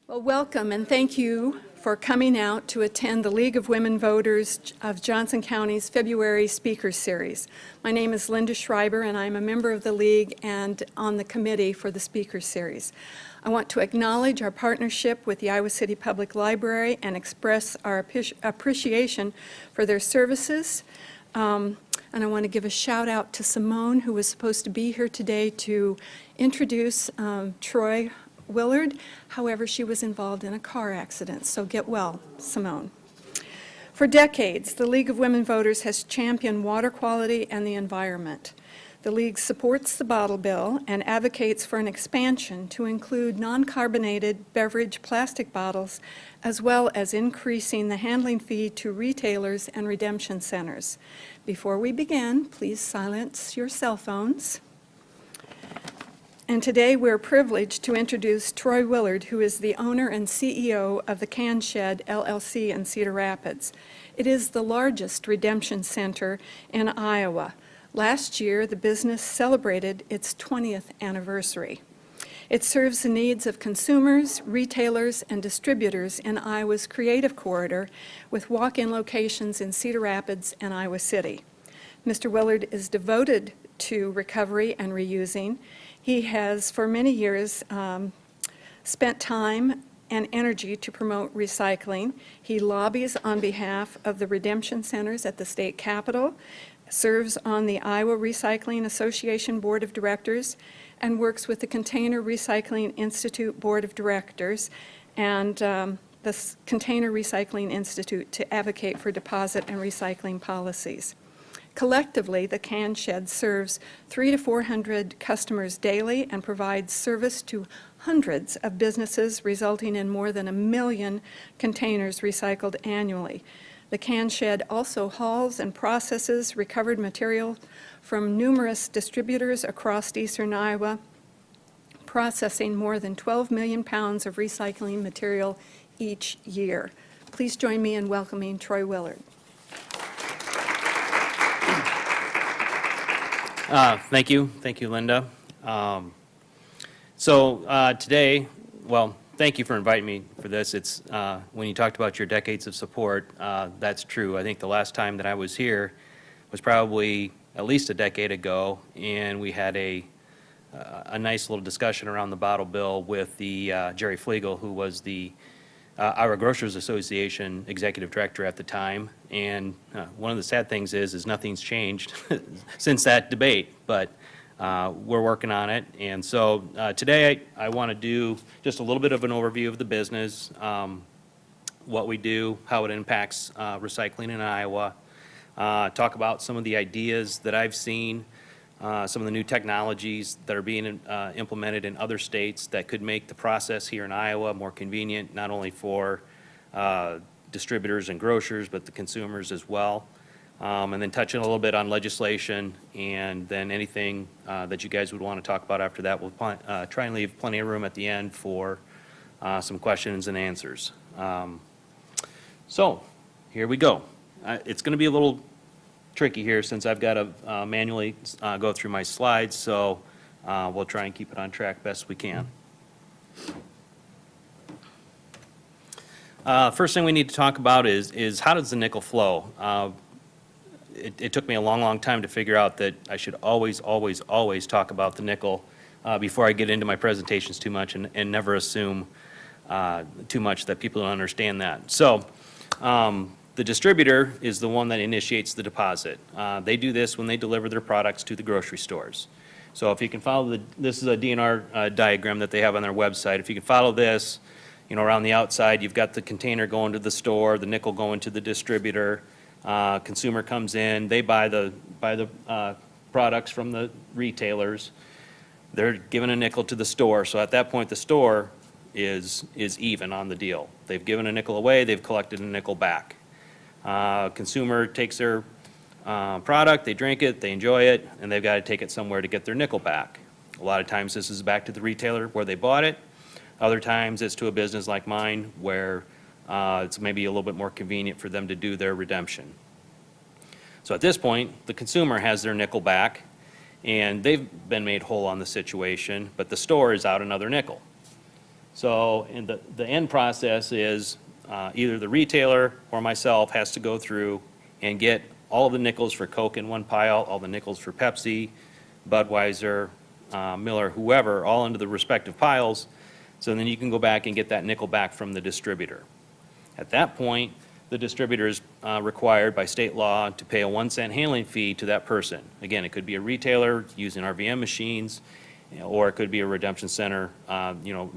Well, welcome and thank you for coming out to attend the League of Women Voters of Johnson County's February Speakers Series. My name is Linda Schreiber and I'm a member of the League and on the committee for the Speakers Series. I want to acknowledge our partnership with the Iowa City Public Library and express our appreciation for their services. And I want to give a shout out to Simone, who was supposed to be here today to introduce Troy Willard. However, she was involved in a car accident, so get well, Simone. For decades, the League of Women Voters has championed water quality and the environment. The League supports the bottle bill and advocates for an expansion to include non-carbonated beverage plastic bottles, as well as increasing the handling fee to retailers and redemption centers. Before we begin, please silence your cell phones. And today we're privileged to introduce Troy Willard, who is the owner and CEO of the Can Shed LLC in Cedar Rapids. It is the largest redemption center in Iowa. Last year, the business celebrated its 20th anniversary. It serves the needs of consumers, retailers, and distributors in Iowa's creative corridor with walk-in locations in Cedar Rapids and Iowa City. Mr. Willard is devoted to recovery and reusing. He has, for many years, spent time and energy to promote recycling. He lobbies on behalf of the redemption centers at the state capitol, serves on the Iowa Recycling Association Board of Directors, and works with the Container Recycling Institute Board of Directors and the Container Recycling Institute to advocate for deposit and recycling policies. Collectively, the Can Shed serves 300 to 400 customers daily and provides service to hundreds of businesses, resulting in more than 1 million containers recycled annually. The Can Shed also hauls and processes recovered material from numerous distributors across eastern Iowa, processing more than 12 million pounds of recycling material each year. Please join me in welcoming Troy Willard. Thank you, Linda. Today, well, thank you for inviting me for this. It's when you talked about your decades of support, that's true. I think the last time that I was here was probably at least a decade ago, and we had a nice little discussion around the bottle bill with the Jerry Flegel, who was the Iowa Grocers Association executive director at the time. And one of the sad things is nothing's changed since that debate, but we're working on it. And so today I want to do just a little bit of an overview of the business, what we do, how it impacts recycling in Iowa, talk about some of the ideas that I've seen, some of the new technologies that are being implemented in other states that could make the process here in Iowa more convenient, not only for distributors and grocers, but the consumers as well. And then touching a little bit on legislation, and then anything that you guys would want to talk about after that. We'll try and leave plenty of room at the end for some questions and answers. So here we go. It's going to be a little tricky here since I've got to manually go through my slides, so we'll try and keep it on track best we can. First thing we need to talk about is how does the nickel flow? It took me a long time to figure out that I should always talk about the nickel before I get into my presentations too much, and never assume too much that people don't understand that. So the distributor is the one that initiates the deposit. They do this when they deliver their products to the grocery stores. So if you can follow this is a DNR diagram that they have on their website. If you can follow this, around the outside, you've got the container going to the store, the nickel going to the distributor. Consumer comes in, they buy the products from the retailers. They're giving a nickel to the store. So at that point, the store is even on the deal. They've given a nickel away, they've collected a nickel back. Consumer takes their product, they drink it, they enjoy it, and they've got to take it somewhere to get their nickel back. A lot of times this is back to the retailer where they bought it. Other times it's to a business like mine where it's maybe a little bit more convenient for them to do their redemption. So at this point, the consumer has their nickel back, and they've been made whole on the situation, but the store is out another nickel. So in the end process is either the retailer or myself has to go through and get all of the nickels for Coke in one pile, all the nickels for Pepsi, Budweiser, Miller, whoever, all into the respective piles. So then you can go back and get that nickel back from the distributor. At that point, the distributor is required by state law to pay a 1-cent handling fee to that person. Again, it could be a retailer using RVM machines, or it could be a redemption center,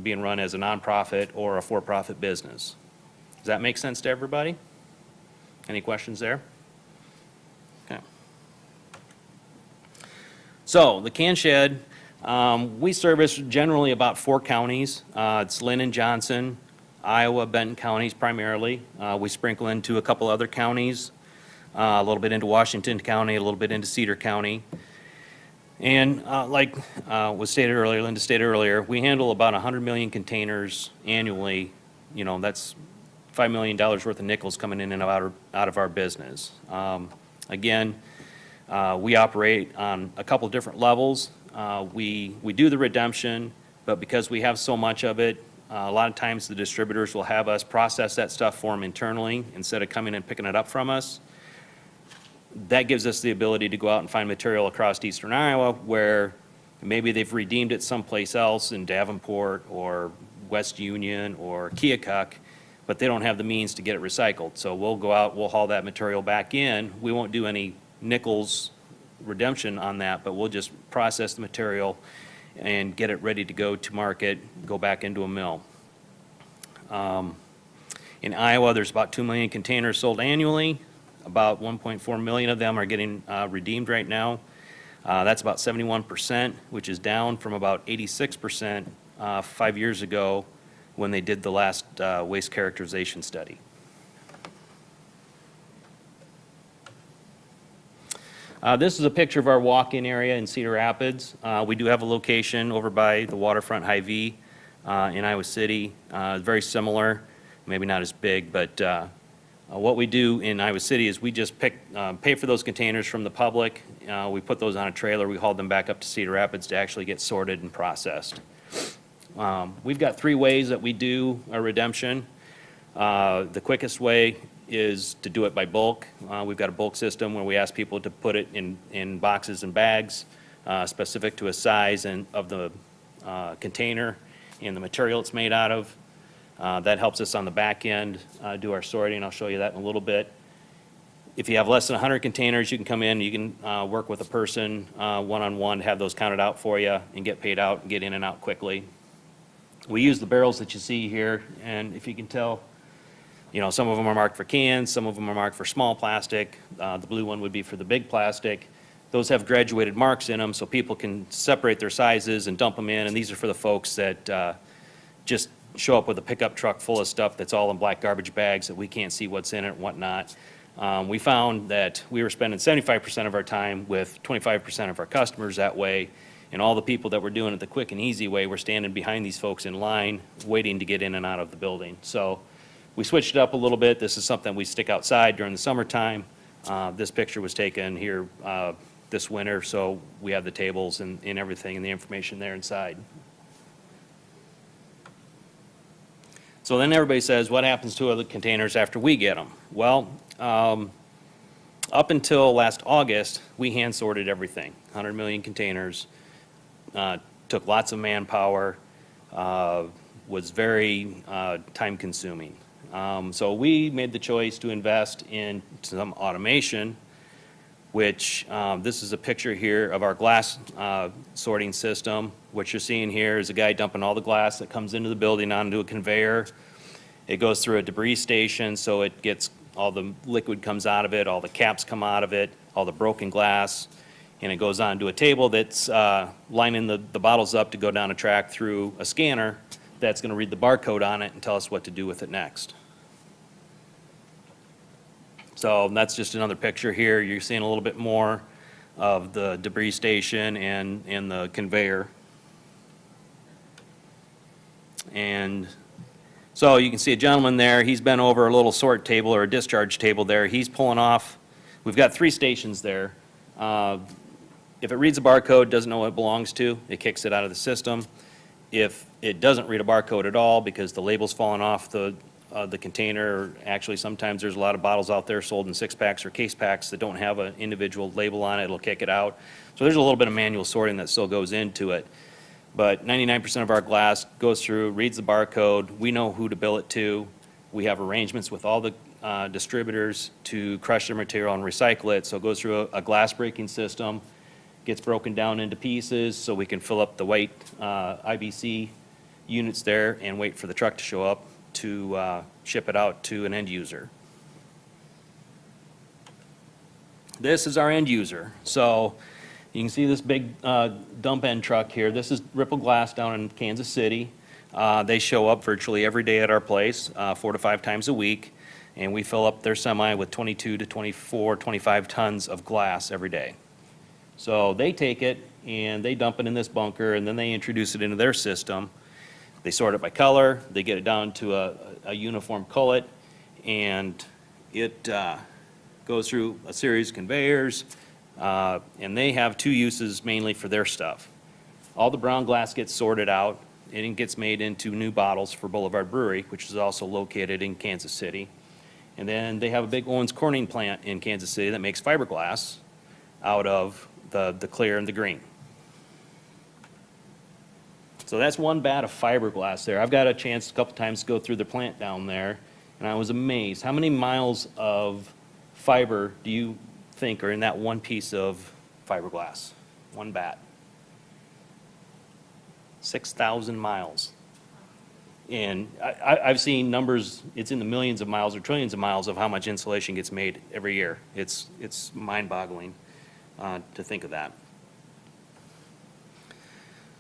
being run as a nonprofit or a for-profit business. Does that make sense to everybody? Any questions there? Okay. So the can shed, we service generally about 4 counties. It's Lynn and Johnson, Iowa, Benton counties primarily. We sprinkle into a couple other counties, a little bit into Washington County, a little bit into Cedar County. And like was stated earlier, Linda stated earlier, we handle about 100 million containers annually. That's $5 million worth of nickels coming in and out of our business. Again, we operate on a couple different levels. We do the redemption, but because we have so much of it, a lot of times the distributors will have us process that stuff for them internally instead of coming and picking it up from us. That gives us the ability to go out and find material across eastern Iowa where maybe they've redeemed it someplace else in Davenport or West Union or Keokuk, but they don't have the means to get it recycled. So we'll go out, we'll haul that material back in. We won't do any nickels redemption on that, but we'll just process the material and get it ready to go to market, go back into a mill. In Iowa, there's about 2 million containers sold annually. About 1.4 million of them are getting redeemed right now. That's about 71%, which is down from about 86% 5 years ago when they did the last waste characterization study. This is a picture of our walk-in area in Cedar Rapids. We do have a location over by the waterfront Hy-Vee in Iowa City. Very similar, maybe not as big, but what we do in Iowa City is we just pay for those containers from the public. We put those on a trailer. We haul them back up to Cedar Rapids to actually get sorted and processed. We've got 3 ways that we do our redemption. The quickest way is to do it by bulk. We've got a bulk system where we ask people to put it in boxes and bags specific to a size of the container and the material it's made out of. That helps us on the back end do our sorting. I'll show you that in a little bit. If you have less than 100 containers, you can come in, you can work with a person one-on-one to have those counted out for you and get paid out and get in and out quickly. We use the barrels that you see here, and if you can tell, some of them are marked for cans, some of them are marked for small plastic. The blue one would be for the big plastic. Those have graduated marks in them so people can separate their sizes and dump them in, and these are for the folks that just show up with a pickup truck full of stuff that's all in black garbage bags that we can't see what's in it and whatnot. We found that we were spending 75% of our time with 25% of our customers that way, and all the people that were doing it the quick and easy way were standing behind these folks in line waiting to get in and out of the building. So we switched it up a little bit. This is something we stick outside during the summertime. This picture was taken here this winter, so we have the tables and everything and the information there inside. So then everybody says, what happens to other containers after we get them? Well, up until last August, we hand sorted everything, 100 million containers, took lots of manpower, was very time consuming. So we made the choice to invest in some automation, which this is a picture here of our glass sorting system. What you're seeing here is a guy dumping all the glass that comes into the building onto a conveyor. It goes through a debris station, so it gets all the liquid comes out of it, all the caps come out of it, all the broken glass, and it goes onto a table that's lining the bottles up to go down a track through a scanner that's going to read the barcode on it and tell us what to do with it next. So that's just another picture here. You're seeing a little bit more of the debris station and the conveyor. And so you can see a gentleman there. He's bent over a little sort table or a discharge table there. He's pulling off. We've got 3 stations there. If it reads a barcode, doesn't know what it belongs to, it kicks it out of the system. If it doesn't read a barcode at all because the label's fallen off the container, or actually sometimes there's a lot of bottles out there sold in six-packs or case packs that don't have an individual label on it, it'll kick it out. So there's a little bit of manual sorting that still goes into it. But 99% of our glass goes through, reads the barcode, we know who to bill it to. We have arrangements with all the distributors to crush their material and recycle it, so it goes through a glass breaking system, gets broken down into pieces so we can fill up the white IBC units there and wait for the truck to show up to ship it out to an end user. This is our end user. So you can see this big dump end truck here. This is Ripple Glass down in Kansas City. They show up virtually every day at our place, 4 to 5 times a week, and we fill up their semi with 22 to 24, 25 tons of glass every day. So they take it and they dump it in this bunker, and then they introduce it into their system. They sort it by color, they get it down to a uniform cullet, and it goes through a series of conveyors, and they have 2 uses mainly for their stuff. All the brown glass gets sorted out, and it gets made into new bottles for Boulevard Brewery, which is also located in Kansas City. And then they have a big Owens Corning plant in Kansas City that makes fiberglass out of the clear and the green. So that's one bat of fiberglass there. I've got a chance a couple times to go through the plant down there, and I was amazed. How many miles of fiber do you think are in that one piece of fiberglass? One bat. 6,000 miles. And I've seen numbers, it's in the millions of miles or trillions of miles of how much insulation gets made every year. It's mind-boggling to think of that.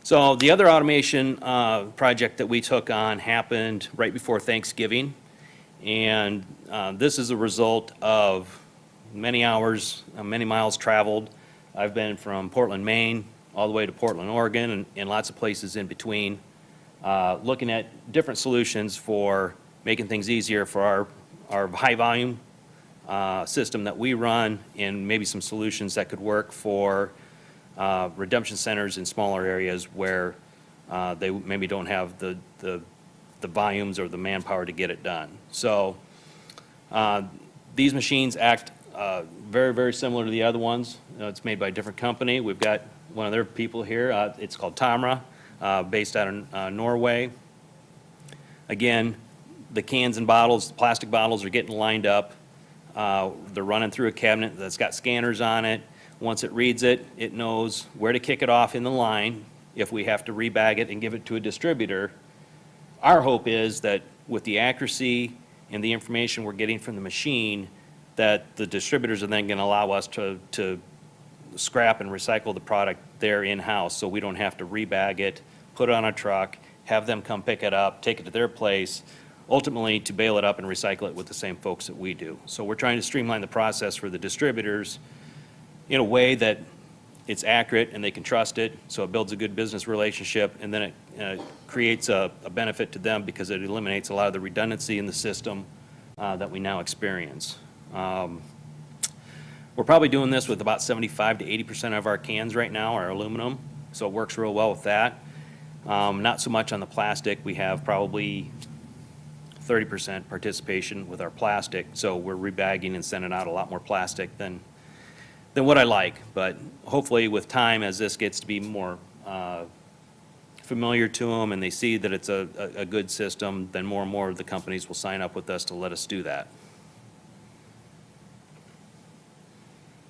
So the other automation project that we took on happened right before Thanksgiving. And this is a result of many hours, many miles traveled. I've been from Portland, Maine, all the way to Portland, Oregon, and lots of places in between, looking at different solutions for making things easier for our high volume system that we run, and maybe some solutions that could work for redemption centers in smaller areas where they maybe don't have the volumes or the manpower to get it done. So these machines act very, very similar to the other ones. It's made by a different company. We've got one of their people here. It's called Tamra, based out of Norway. Again, the cans and bottles, the plastic bottles are getting lined up. They're running through a cabinet that's got scanners on it. Once it reads it, it knows where to kick it off in the line if we have to rebag it and give it to a distributor. Our hope is that with the accuracy and the information we're getting from the machine, that the distributors are then going to allow us to scrap and recycle the product there in-house, so we don't have to rebag it, put it on a truck, have them come pick it up, take it to their place, ultimately to bail it up and recycle it with the same folks that we do. So we're trying to streamline the process for the distributors in a way that it's accurate and they can trust it, so it builds a good business relationship, and then it creates a benefit to them because it eliminates a lot of the redundancy in the system that we now experience. We're probably doing this with about 75 to 80% of our cans right now are aluminum, so it works real well with that. Not so much on the plastic. We have probably 30% participation with our plastic, so we're rebagging and sending out a lot more plastic than what I like. But hopefully with time, as this gets to be more familiar to them and they see that it's a good system, then more and more of the companies will sign up with us to let us do that.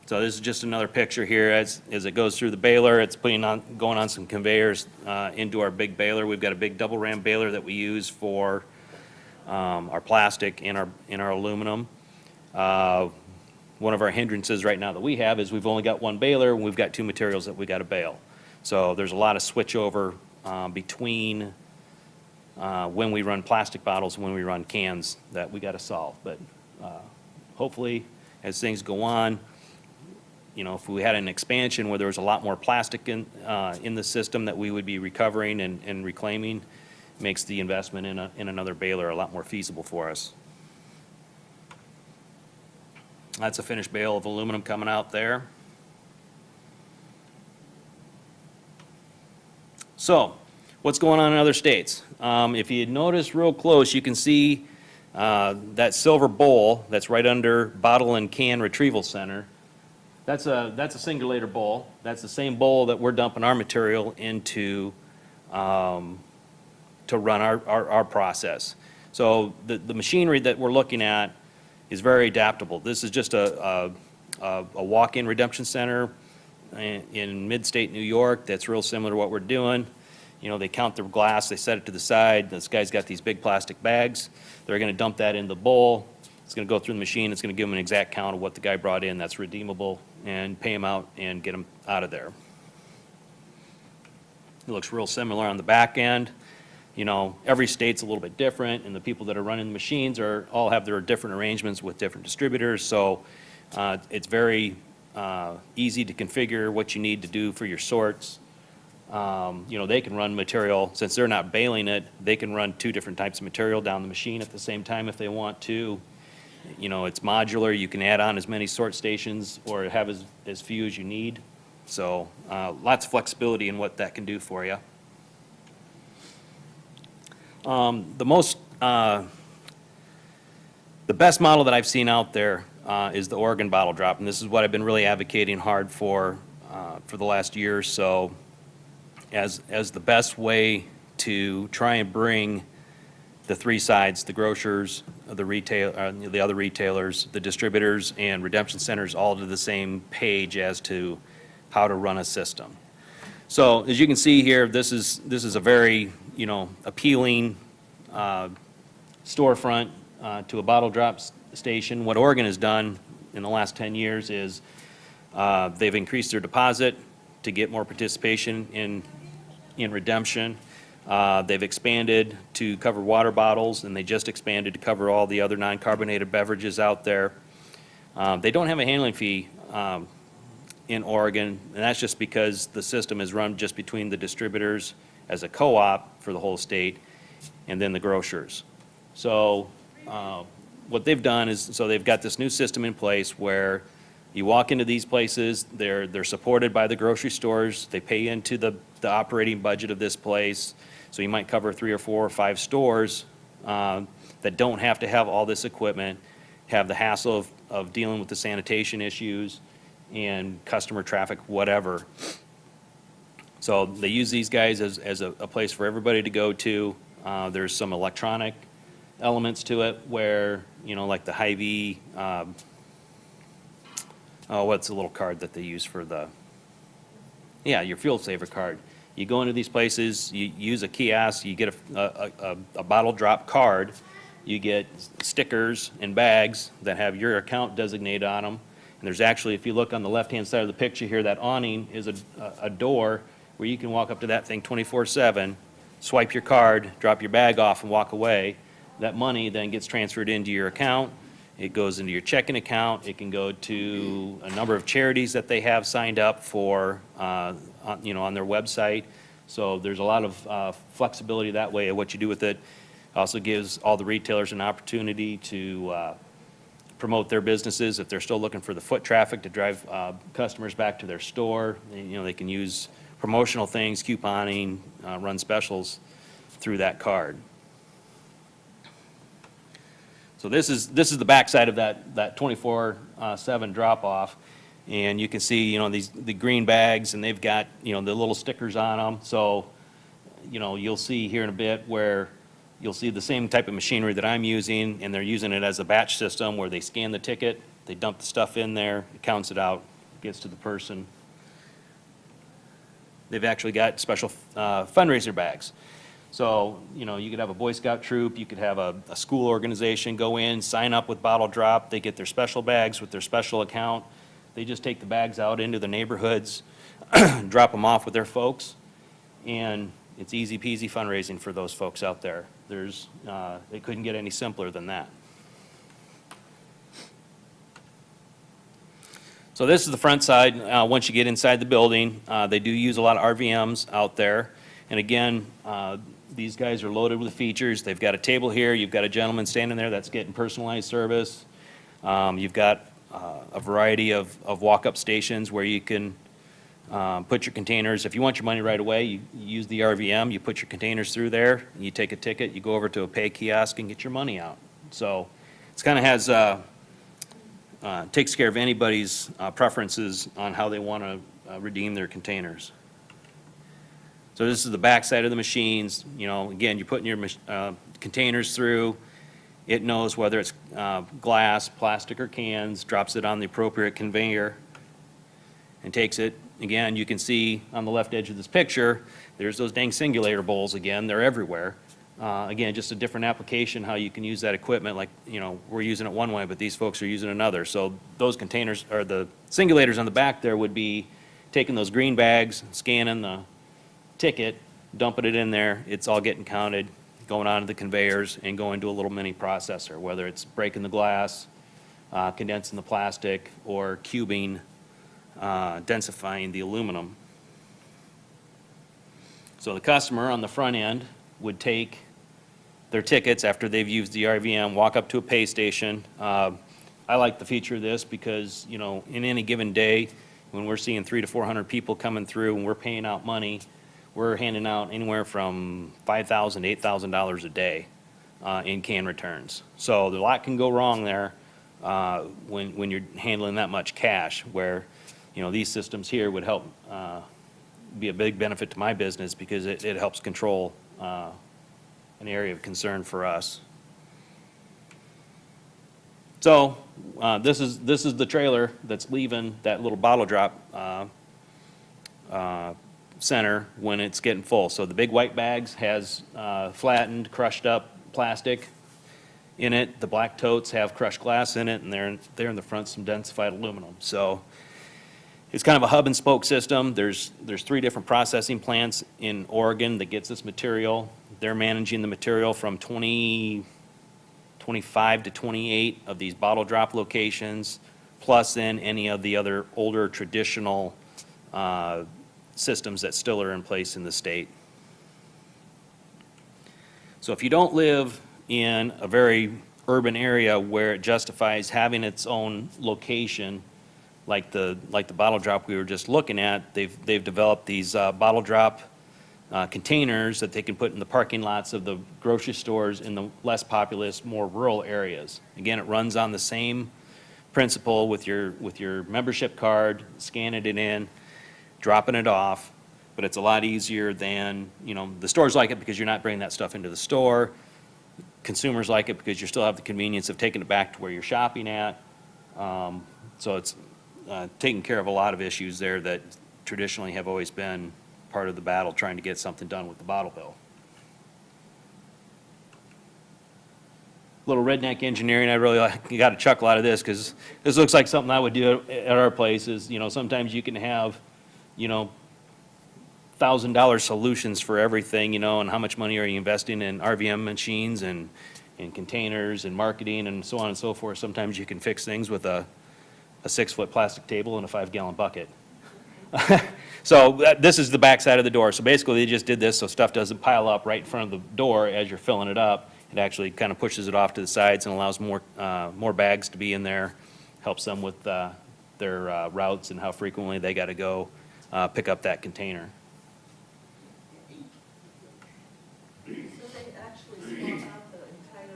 So this is just another picture here as it goes through the baler. It's going on some conveyors into our big baler. We've got a big double ram baler that we use for our plastic and our aluminum. One of our hindrances right now that we have is we've only got one baler and we've got 2 materials that we got to bale. So there's a lot of switchover between when we run plastic bottles and when we run cans that we got to solve. But hopefully, as things go on, you know, if we had an expansion where there was a lot more plastic in the system that we would be recovering and reclaiming, makes the investment in another baler a lot more feasible for us. That's a finished bale of aluminum coming out there. So what's going on in other states. If you notice real close, you can see that silver bowl that's right under Bottle and Can Retrieval Center. That's a singulator bowl. That's the same bowl that we're dumping our material into to run our process. So the machinery that we're looking at is very adaptable. This is just a walk-in redemption center in mid-state New York that's real similar to what we're doing. You know, they count their glass, they set it to the side. This guy's got these big plastic bags. They're going to dump that in the bowl. It's going to go through the machine. It's going to give them an exact count of what the guy brought in that's redeemable and pay him out and get him out of there. It looks real similar on the back end. You know, every state's a little bit different, and the people that are running the machines all have their different arrangements with different distributors. So it's very easy to configure what you need to do for your sorts. You know, they can run material, since they're not baling it, they can run 2 different types of material down the machine at the same time if they want to. You know, it's modular. You can add on as many sort stations or have as few as you need. So lots of flexibility in what that can do for you. The best model that I've seen out there is the Oregon bottle drop, and this is what I've been really advocating hard for the last year or so as the best way to try and bring the 3 sides, the grocers, the other retailers, the distributors, and redemption centers all to the same page as to how to run a system. So as you can see here, this is a very, you know, appealing storefront to a bottle drop station. What Oregon has done in the last 10 years is they've increased their deposit to get more participation in redemption. They've expanded to cover water bottles, and they just expanded to cover all the other non-carbonated beverages out there. They don't have a handling fee in Oregon, and that's just because the system is run just between the distributors as a co-op for the whole state and then the grocers. So what they've done is, so they've got this new system in place where you walk into these places, they're supported by the grocery stores, they pay into the operating budget of this place, so you might cover 3 or 4 or 5 stores that don't have to have all this equipment, have the hassle of dealing with the sanitation issues and customer traffic, whatever. So they use these guys as a place for everybody to go to. There's some electronic elements to it where, you know, like the Hy-Vee, what's the little card that they use for your fuel saver card. You go into these places, you use a kiosk, you get a bottle drop card, you get stickers and bags that have your account designated on them. And there's actually, if you look on the left-hand side of the picture here, that awning is a door where you can walk up to that thing 24/7, swipe your card, drop your bag off, and walk away. That money then gets transferred into your account. It goes into your checking account. It can go to a number of charities that they have signed up for, on their website. So there's a lot of flexibility that way of what you do with it. Also gives all the retailers an opportunity to promote their businesses if they're still looking for the foot traffic to drive customers back to their store. They can use promotional things, couponing, run specials through that card. So this is the backside of that 24/7 drop-off, and you can see the green bags, and they've got the little stickers on them. So you'll see here in a bit where you'll see the same type of machinery that I'm using, and they're using it as a batch system where they scan the ticket, they dump the stuff in there, it counts it out, gets to the person. They've actually got special fundraiser bags. So, you could have a Boy Scout troop, you could have a school organization go in, sign up with Bottle Drop, they get their special bags with their special account. They just take the bags out into the neighborhoods, drop them off with their folks, and it's easy peasy fundraising for those folks out there. It couldn't get any simpler than that. So this is the front side. Once you get inside the building, they do use a lot of RVMs out there. And again, these guys are loaded with features. They've got a table here. You've got a gentleman standing there that's getting personalized service. You've got a variety of walk-up stations where you can Put your containers, if you want your money right away, you use the RVM, you put your containers through there, you take a ticket, you go over to a pay kiosk and get your money out. So it's kind of has, takes care of anybody's preferences on how they want to redeem their containers. So this is the back side of the machines. You know, again, you're putting your containers through. It knows whether it's glass, plastic, or cans, drops it on the appropriate conveyor, and takes it. Again, you can see on the left edge of this picture, there's those dang singulator bowls again. They're everywhere. Again, just a different application, how you can use that equipment. Like, you know, we're using it one way, but these folks are using another. So those containers, or the singulators on the back there, would be taking those green bags, scanning the ticket, dumping it in there. It's all getting counted, going onto the conveyors, and going to a little mini processor, whether it's breaking the glass, condensing the plastic, or cubing, densifying the aluminum. So the customer on the front end would take their tickets after they've used the RVM, walk up to a pay station. I like the feature of this because, you know, in any given day, when we're seeing 300 to 400 people coming through and we're paying out money, we're handing out anywhere from $5,000 to $8,000 a day in can returns. So a lot can go wrong there when you're handling that much cash, where, you know, these systems here would help be a big benefit to my business because it helps control an area of concern for us. So this is the trailer that's leaving that little bottle drop center when it's getting full. So the big white bags has flattened, crushed up plastic in it. The black totes have crushed glass in it, and they're in the front some densified aluminum. So it's kind of a hub and spoke system. There's 3 different processing plants in Oregon that gets this material. They're managing the material from 25 to 28 of these bottle drop locations, plus then any of the other older traditional systems that still are in place in the state. So if you don't live in a very urban area where it justifies having its own location, like the bottle drop we were just looking at, they've developed these bottle drop containers that they can put in the parking lots of the grocery stores in the less populous, more rural areas. Again, it runs on the same principle with your membership card, scanning it in, dropping it off, but it's a lot easier than, you know, the stores like it because you're not bringing that stuff into the store. Consumers like it because you still have the convenience of taking it back to where you're shopping at. So it's taking care of a lot of issues there that traditionally have always been part of the battle, trying to get something done with the bottle bill. Little redneck engineering, I really got a chuckle out of this because this looks like something I would do at our place. Is, you know, sometimes you can have, you know, $1,000 solutions for everything, you know, and how much money are you investing in RVM machines and containers and marketing and so on and so forth. Sometimes you can fix things with a 6-foot plastic table and a 5-gallon bucket. So this is the back side of the door. So basically they just did this so stuff doesn't pile up right in front of the door as you're filling it up. It actually kind of pushes it off to the sides and allows more bags to be in there, helps them with their routes and how frequently they got to go pick up that container. So they actually swap out the entire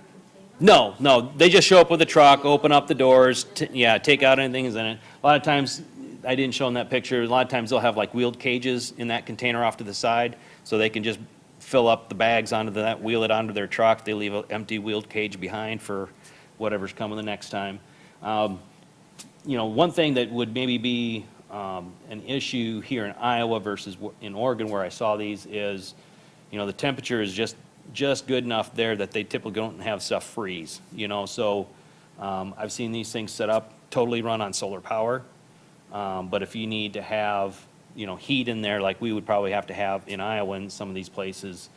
container? No, they just show up with a truck, open up the doors, take out anything that's in it. A lot of times, I didn't show in that picture, a lot of times they'll have like wheeled cages in that container off to the side, so they can just fill up the bags onto that, wheel it onto their truck. They leave an empty wheeled cage behind for whatever's coming the next time. You know, one thing that would maybe be an issue here in Iowa versus in Oregon where I saw these is, you know, the temperature is just good enough there that they typically don't have stuff freeze, you know. So I've seen these things set up, totally run on solar power. But if you need to have, you know, heat in there like we would probably have to have in Iowa in some of these places,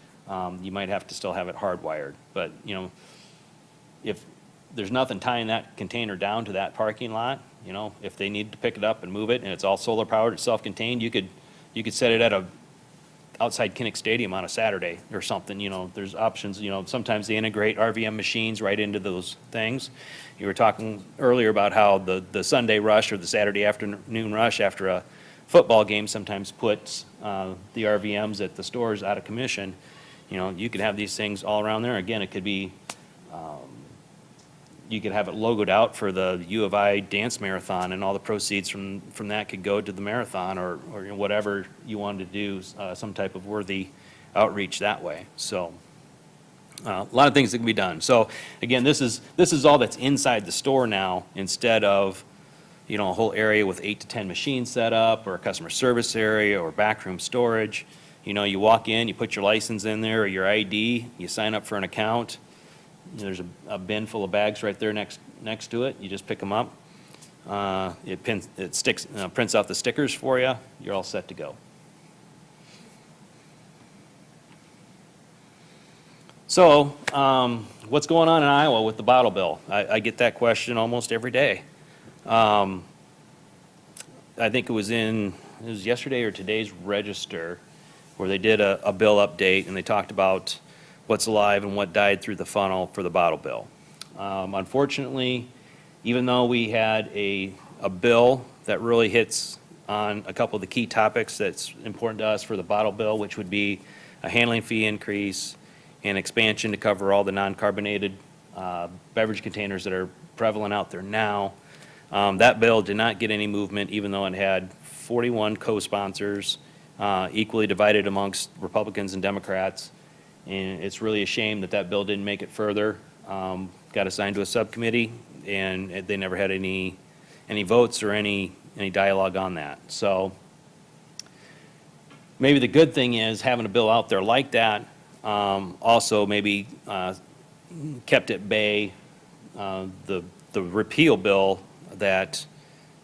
you might have to still have it hardwired. But, you know, if there's nothing tying that container down to that parking lot, you know, if they need to pick it up and move it and it's all solar powered, it's self-contained, you could set it at a outside Kinnick Stadium on a Saturday or something. You know, there's options. You know, sometimes they integrate RVM machines right into those things. You were talking earlier about how the Sunday rush or the Saturday afternoon rush after football game sometimes puts the RVMs at the stores out of commission. You know, you could have these things all around there. Again, it could be, you could have it logoed out for the U of I dance marathon, and all the proceeds from that could go to the marathon, or you know, whatever you wanted to do, some type of worthy outreach that way. So a lot of things that can be done. So again, this is all that's inside the store now, instead of, you know, a whole area with 8 to 10 machines set up, or a customer service area, or backroom storage. You know, you walk in, you put your license in there, or your ID, you sign up for an account. There's a bin full of bags right there next to it. You just pick them up. It prints out the stickers for you. You're all set to go. So, what's going on in Iowa with the bottle bill? I get that question almost every day. I think it was yesterday or today's Register, where they did a bill update, and they talked about what's alive and what died through the funnel for the bottle bill. Unfortunately, even though we had a bill that really hits on a couple of the key topics that's important to us for the bottle bill, which would be a handling fee increase and expansion to cover all the non-carbonated beverage containers that are prevalent out there now. That bill did not get any movement, even though it had 41 co-sponsors, equally divided amongst Republicans and Democrats. And it's really a shame that bill didn't make it further. Got assigned to a subcommittee, and they never had any votes or any dialogue on that. So maybe the good thing is having a bill out there like that also maybe kept at bay the repeal bill that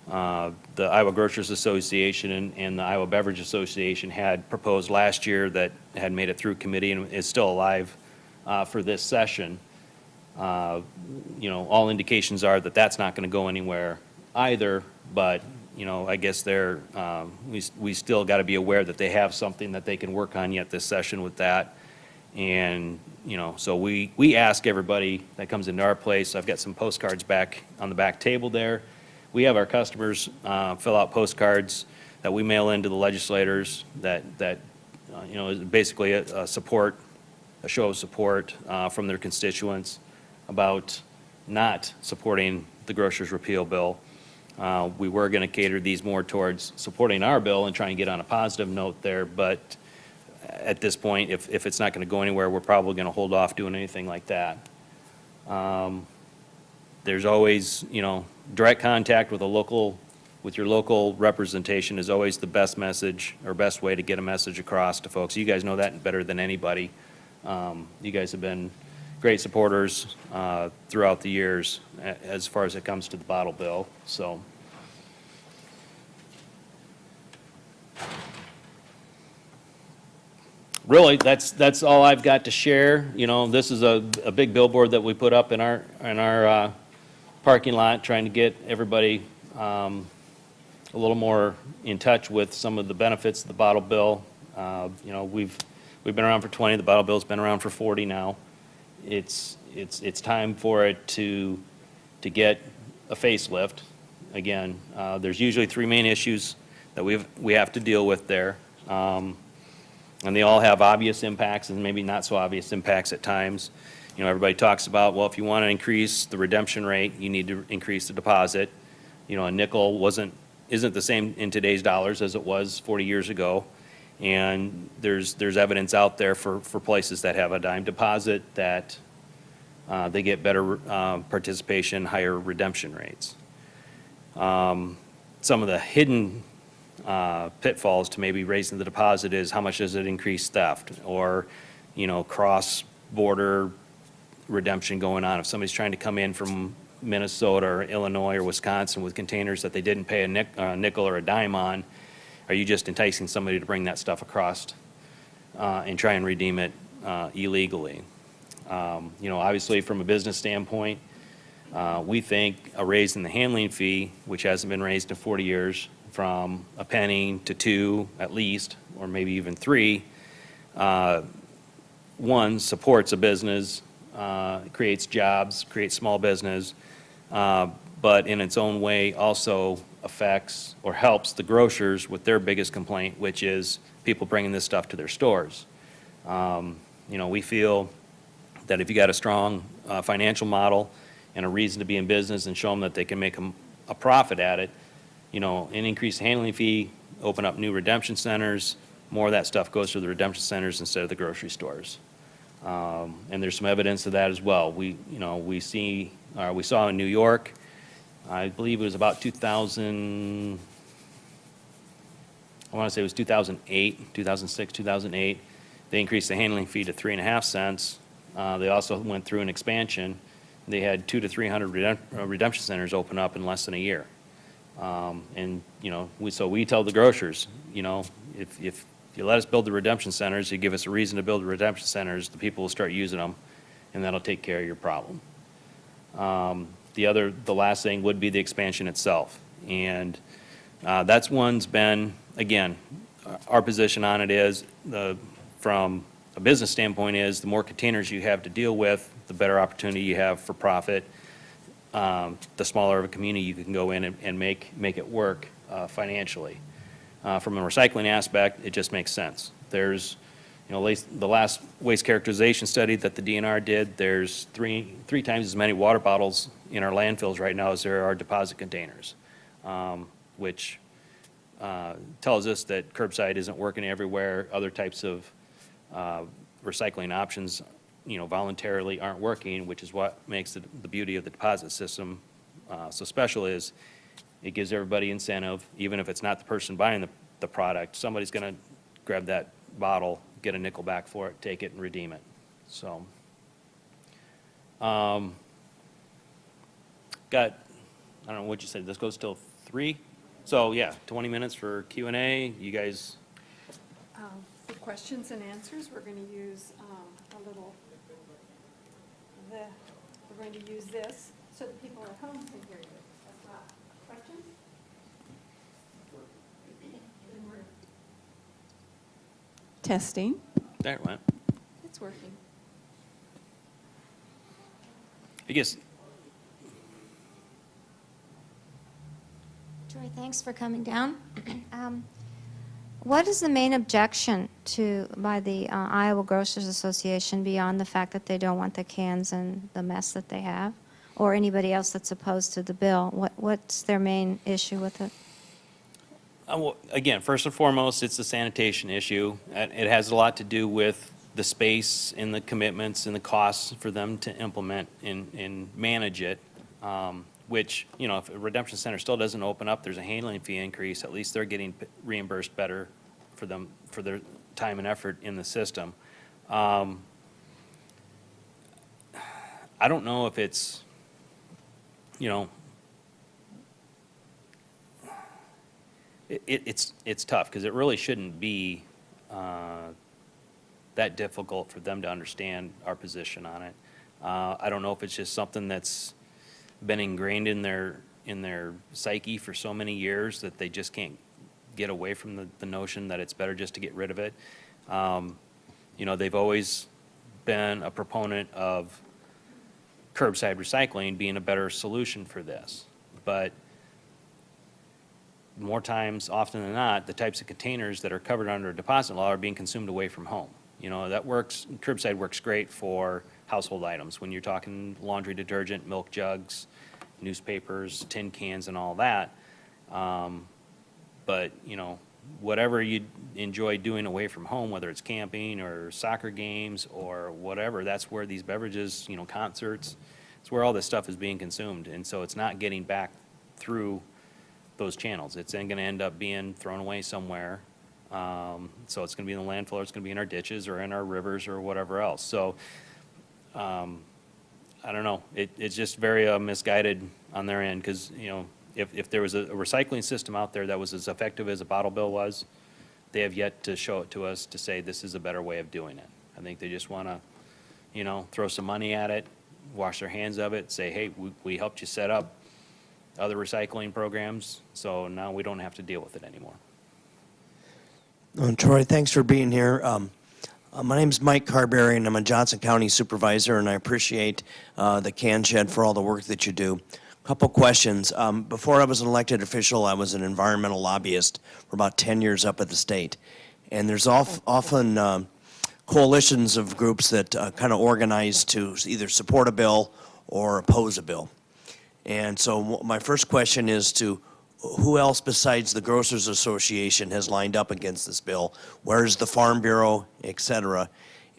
the Iowa Grocers Association and the Iowa Beverage Association had proposed last year, that had made it through committee and is still alive for this session. You know, all indications are that that's not going to go anywhere either, but, you know, I guess we still got to be aware that they have something that they can work on yet this session with that. And, you know, so we ask everybody that comes into our place. I've got some postcards back on the back table there. We have our customers fill out postcards that we mail into the legislators that you know, is basically a show of support from their constituents about not supporting the grocers repeal bill. We were going to cater these more towards supporting our bill and try and get on a positive note there, but at this point, if it's not going to go anywhere, we're probably going to hold off doing anything like that. There's always, you know, direct contact with your local representation is always the best message or best way to get a message across to folks. You guys know that better than anybody. You guys have been great supporters throughout the years as far as it comes to the bottle bill. So. Really, that's all I've got to share. You know, this is a big billboard that we put up in our parking lot, trying to get everybody a little more in touch with some of the benefits of the bottle bill. You know, we've been around for 20. The bottle bill's been around for 40 now. It's time for it to get a facelift. Again, there's usually 3 main issues that we have to deal with there. And they all have obvious impacts and maybe not so obvious impacts at times. You know, everybody talks about, well, if you want to increase the redemption rate, you need to increase the deposit. You know, a nickel isn't the same in today's dollars as it was 40 years ago. And there's evidence out there for places that have a dime deposit that they get better participation, higher redemption rates. Some of the hidden pitfalls to maybe raising the deposit is how much does it increase theft, or, you know, cross-border redemption going on. If somebody's trying to come in from Minnesota or Illinois or Wisconsin with containers that they didn't pay a nickel or a dime on, are you just enticing somebody to bring that stuff across and try and redeem it illegally? You know, obviously from a business standpoint, we think a raise in the handling fee, which hasn't been raised in 40 years, from a penny to 2 at least, or maybe even 3, one, supports a business, creates jobs, creates small business, but in its own way also affects or helps the grocers with their biggest complaint, which is people bringing this stuff to their stores. You know, we feel that if you got a strong financial model and a reason to be in business and show them that they can make a profit at it, you know, an increased handling fee, open up new redemption centers, more of that stuff goes to the redemption centers instead of the grocery stores. And there's some evidence of that as well. We saw in New York, I believe it was about 2000, I want to say it was 2008, 2006, 2008. They increased the handling fee to 3.5 cents. They also went through an expansion. They had 200 to 300 redemption centers open up in less than a year. And, you know, we tell the grocers, you know, if you let us build the redemption centers, you give us a reason to build the redemption centers, the people will start using them, and that'll take care of your problem. The last thing would be the expansion itself. And that's one's been, again, our position on it is, from a business standpoint is, the more containers you have to deal with, the better opportunity you have for profit. The smaller of a community you can go in and make it work financially. From a recycling aspect, it just makes sense. There's, you know, the last waste characterization study that the DNR did, there's three times as many water bottles in our landfills right now as there are deposit containers, which tells us that curbside isn't working everywhere. Other types of recycling options, you know, voluntarily aren't working, which is what makes the beauty of the deposit system so special. Is it gives everybody incentive, even if it's not the person buying the product, somebody's going to grab that bottle, get a nickel back for it, take it and redeem it. So, I don't know what you said, this goes till 3? So yeah, 20 minutes for Q&A. You guys, For questions and answers, we're going to use we're going to use this so that people at home can hear you as well. Questions? Testing. there it went. It's working. I guess, Troy, thanks for coming down. What is the main objection by the Iowa Grocers Association beyond the fact that they don't want the cans and the mess that they have, or anybody else that's opposed to the bill? What's their main issue with it? well, again, first and foremost, it's a sanitation issue. It has a lot to do with the space and the commitments and the costs for them to implement and manage it, which, you know, if a redemption center still doesn't open up, there's a handling fee increase, at least they're getting reimbursed better for them, for their time and effort in the system. I don't know if it's, you know, it's tough, because it really shouldn't be that difficult for them to understand our position on it. I don't know if it's just something that's been ingrained in their psyche for so many years that they just can't get away from the notion that it's better just to get rid of it. You know, they've always been a proponent of curbside recycling being a better solution for this, but more times, often than not, the types of containers that are covered under a deposit law are being consumed away from home. You know, that works, curbside works great for household items. When you're talking laundry detergent, milk jugs, newspapers, tin cans and all that. But, you know, whatever you enjoy doing away from home, whether it's camping or soccer games or whatever, that's where these beverages, you know, concerts, it's where all this stuff is being consumed. And so it's not getting back through those channels. It's then going to end up being thrown away somewhere. So it's going to be in the landfill, or it's going to be in our ditches or in our rivers or whatever else. So I don't know. It's just very misguided on their end, because, you know, if there was a recycling system out there that was as effective as a bottle bill was, they have yet to show it to us to say this is a better way of doing it. I think they just want to, you know, throw some money at it, wash their hands of it, say, hey, we helped you set up other recycling programs, so now we don't have to deal with it anymore. Troy, thanks for being here. My name's Mike Carberry, and I'm a Johnson County Supervisor, and I appreciate the Can Shed for all the work that you do. A Couple questions. Before I was an elected official, I was an environmental lobbyist for about 10 years up at the state. And there's often coalitions of groups that kind of organize to either support a bill or oppose a bill. And so my first question is to who else besides the Grocers Association has lined up against this bill? Where's the Farm Bureau, et cetera?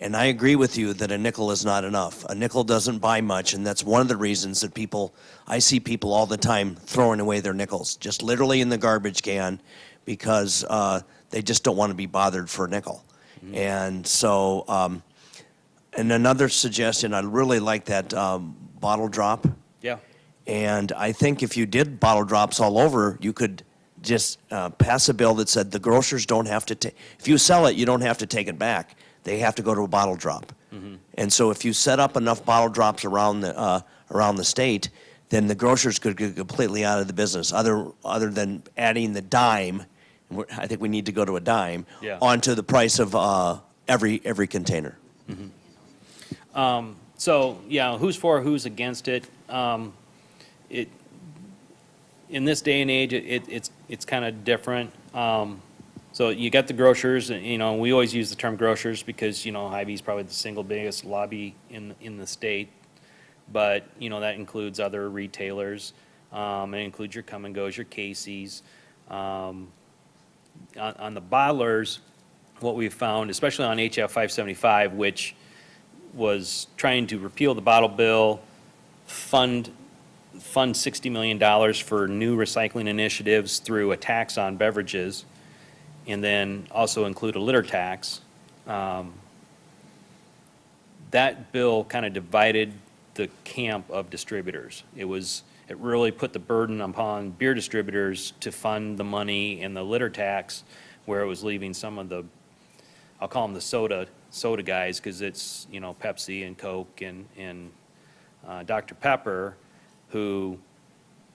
And I agree with you that a nickel is not enough. A nickel doesn't buy much, and that's one of the reasons that I see people all the time throwing away their nickels, just literally in the garbage can, because they just don't want to be bothered for a nickel. Mm-hmm. And so, and another suggestion, I really like that bottle drop. Yeah. And I think if you did bottle drops all over, you could just pass a bill that said the grocers don't have to take, if you sell it, you don't have to take it back. They have to go to a bottle drop. Mm-hmm. And so if you set up enough bottle drops around the state, then the grocers could get completely out of the business, other than adding the dime, I think we need to go to a dime, Yeah. onto the price of every container. Mm-hmm. So, yeah, who's for, who's against it? In this day and age, it's kind of different. So you got the grocers, and, we always use the term grocers because, Hy-Vee's probably the single biggest lobby in the state. But, that includes other retailers. It includes your Come and Goes, your Casey's. On the bottlers, what we've found, especially on HF 575, which was trying to repeal the bottle bill, fund $60 million for new recycling initiatives through a tax on beverages, and then also include a litter tax. That bill kind of divided the camp of distributors. It really put the burden upon beer distributors to fund the money in the litter tax, where it was leaving some of the, I'll call them the soda guys, because it's, Pepsi and Coke and Dr. Pepper, who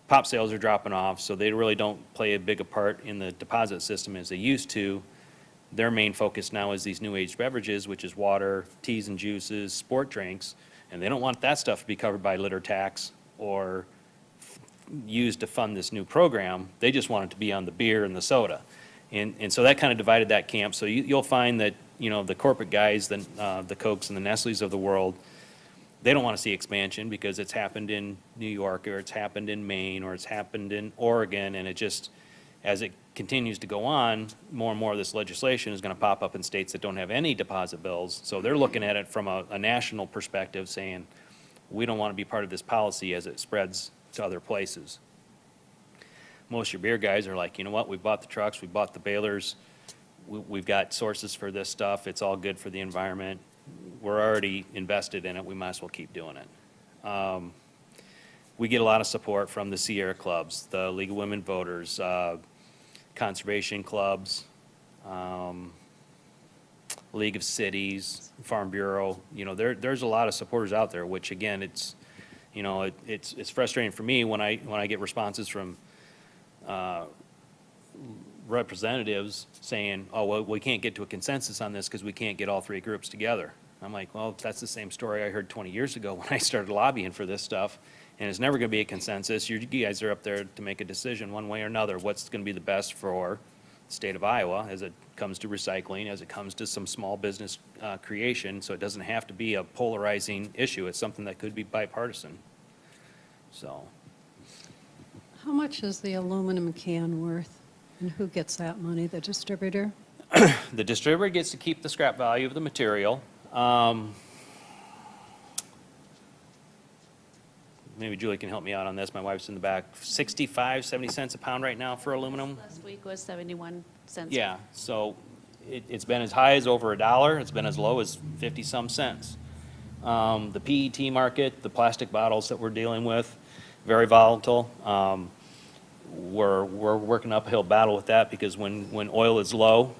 pop sales are dropping off, so they really don't play a big a part in the deposit system as they used to. Their main focus now is these new age beverages, which is water, teas and juices, sport drinks, and they don't want that stuff to be covered by litter tax or used to fund this new program. They just want it to be on the beer and the soda. And so that kind of divided that camp. So you'll find that, the corporate guys, the Cokes and the Nestle's of the world, they don't want to see expansion because it's happened in New York, or it's happened in Maine, or it's happened in Oregon, and it just, as it continues to go on, more and more of this legislation is going to pop up in states that don't have any deposit bills. So they're looking at it from a national perspective, saying, we don't want to be part of this policy as it spreads to other places. Most of your beer guys are like, you know what, we bought the trucks, we bought the balers, we've got sources for this stuff, it's all good for the environment. We're already invested in it, we might as well keep doing it. We get a lot of support from the Sierra clubs, the League of Women Voters, conservation clubs, League of Cities, Farm Bureau. There's a lot of supporters out there, which again, it's frustrating for me when I get responses from representatives saying, oh, well, we can't get to a consensus on this because we can't get all three groups together. I'm like, well, that's the same story I heard 20 years ago when I started lobbying for this stuff, and it's never going to be a consensus. You guys are up there to make a decision one way or another, what's going to be the best for the state of Iowa as it comes to recycling, as it comes to some small business creation, so it doesn't have to be a polarizing issue. It's something that could be bipartisan. So. How much is the aluminum can worth, and who gets that money, the distributor? The distributor gets to keep the scrap value of the material. Maybe Julie can help me out on this. My wife's in the back. 65, 70 cents a pound right now for aluminum? Last week was 71 cents. Yeah, so it's been as high as over $1. It's been as low as 50-some cents. The PET market, the plastic bottles that we're dealing with, very volatile. We're working an uphill battle with that because when oil is low,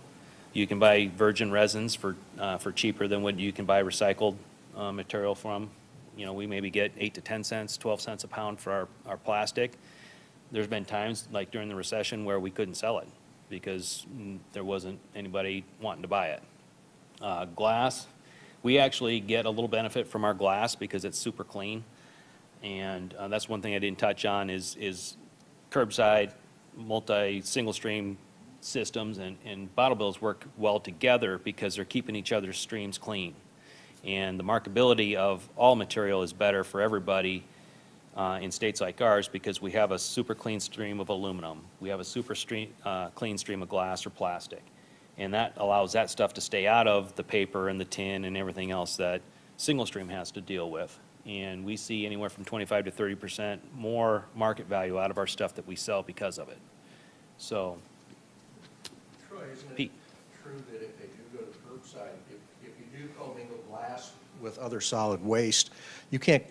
you can buy virgin resins for cheaper than what you can buy recycled material from. We maybe get 8 to 10 cents, 12 cents a pound for our plastic. There's been times, like during the recession, where we couldn't sell it because there wasn't anybody wanting to buy it. Glass, we actually get a little benefit from our glass because it's super clean. And that's one thing I didn't touch on is curbside, single stream systems and bottle bills work well together because they're keeping each other's streams clean. And the marketability of all material is better for everybody in states like ours because we have a super clean stream of aluminum. We have a super clean stream of glass or plastic. And that allows that stuff to stay out of the paper and the tin and everything else that single stream has to deal with. And we see anywhere from 25 to 30% more market value out of our stuff that we sell because of it. So, Troy, isn't it Pete. true that if they do go to curbside, if you do commingle glass with other solid waste, you can't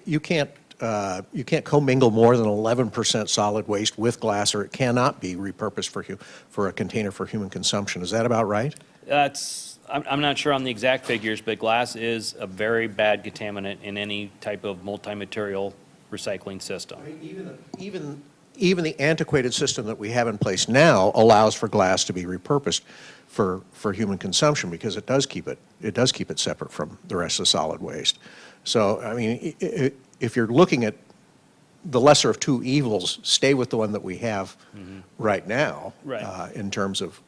commingle more than 11% solid waste with glass, or it cannot be repurposed for a container for human consumption. Is that about right? I'm not sure on the exact figures, but glass is a very bad contaminant in any type of multi-material recycling system. I mean, even the antiquated system that we have in place now allows for glass to be repurposed for human consumption because it does keep it separate from the rest of the solid waste. So, I mean, if you're looking at the lesser of two evils, stay with the one that we have right now. Right. In terms of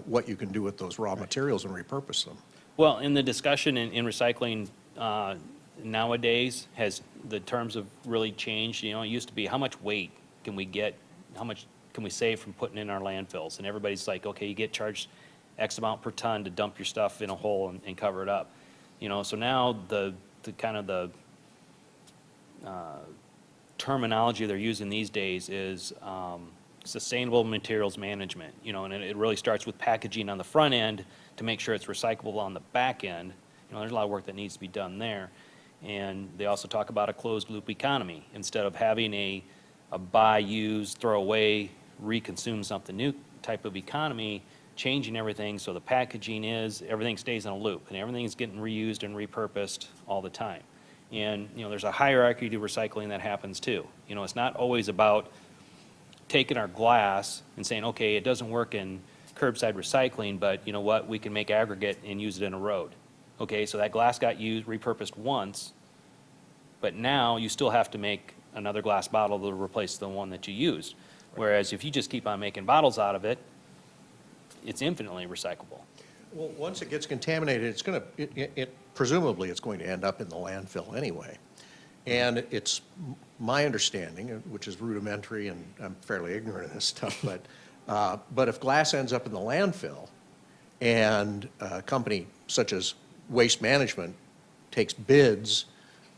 what you can do with those raw materials and repurpose them. Well, in the discussion in recycling nowadays, has the terms have really changed. You know, it used to be how much weight can we get, how much can we save from putting in our landfills? And everybody's like, okay, you get charged X amount per ton to dump your stuff in a hole and cover it up. You know, so now the kind of the terminology they're using these days is sustainable materials management, you know, and it really starts with packaging on the front end to make sure it's recyclable on the back end. You know, there's a lot of work that needs to be done there. And they also talk about a closed loop economy. Instead of having a buy, use, throw away, reconsume something new type of economy, changing everything so the packaging everything stays in a loop and everything is getting reused and repurposed all the time. And, you know, there's a hierarchy to recycling that happens too. You know, it's not always about taking our glass and saying, okay, it doesn't work in curbside recycling, but you know what, we can make aggregate and use it in a road. Okay, so that glass got used, repurposed once, but now you still have to make another glass bottle to replace the one that you used. Whereas if you just keep on making bottles out of it, it's infinitely recyclable. Well, once it gets contaminated, presumably it's going to end up in the landfill anyway. And it's my understanding, which is rudimentary, and I'm fairly ignorant of this stuff, but if glass ends up in the landfill and a company such as Waste Management takes bids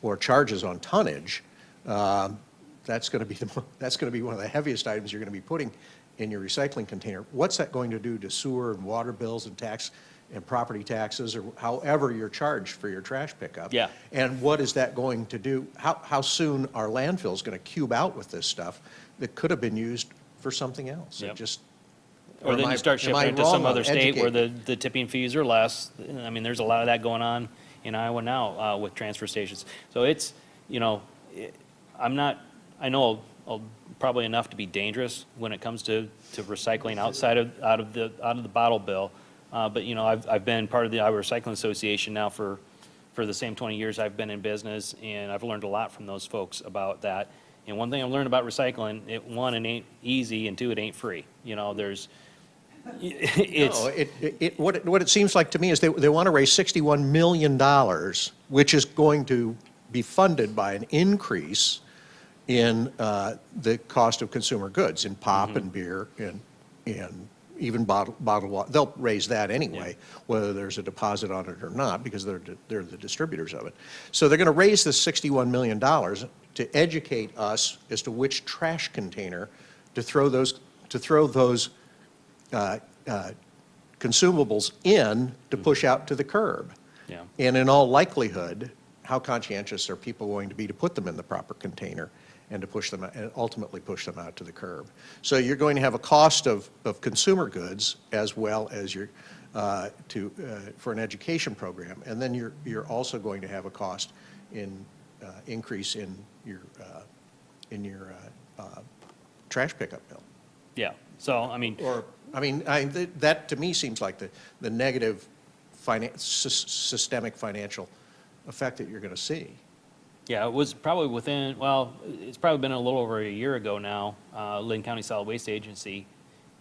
or charges on tonnage, that's going to be one of the heaviest items you're going to be putting in your recycling container. What's that going to do to sewer and water bills and tax and property taxes, or however you're charged for your trash pickup? Yeah. And what is that going to do? How soon are landfills going to cube out with this stuff that could have been used for something else? Yep. Or Or then am you start am I shipping it to wrong some on other state where educating? the tipping fees are less. I mean, there's a lot of that going on in Iowa now with transfer stations. So it's, you know, I know probably enough to be dangerous when it comes to recycling outside of out of the bottle bill. But you know, I've been part of the Iowa Recycling Association now for the same 20 years I've been in business, and I've learned a lot from those folks about that. And one thing I've learned about recycling, one, it ain't easy, and two, it ain't free. You know, it's No, what it seems like to me is they want to raise $61 million, which is going to be funded by an increase in the cost of consumer goods, in pop and beer and even bottled water. They'll raise that anyway, whether there's a deposit on it or not, because they're the distributors of it. So they're going to raise this $61 million to educate us as to which trash container to throw those consumables in to push out to the curb. Yeah. And in all likelihood, how conscientious are people going to be to put them in the proper container and to push them, and ultimately push them out to the curb? So you're going to have a cost of consumer goods as well as your for an education program, and then you're also going to have a cost in increase in your trash pickup bill. yeah. So I mean, That to me seems like the negative systemic financial effect that you're going to see. Yeah, it was probably within, well, it's probably been a little over a year ago now. Lynn County Solid Waste Agency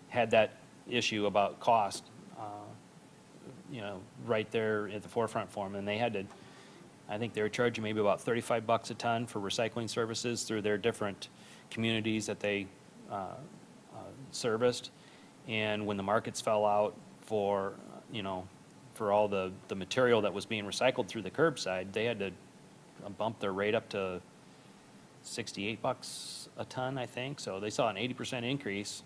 had that issue about cost, right there at the forefront for them. And they had to, I think they were charging maybe about $35 a ton for recycling services through their different communities that they serviced. And when the markets fell out for, for all the material that was being recycled through the curbside, they had to bump their rate up to $68 a ton, I think. So they saw an 80% increase.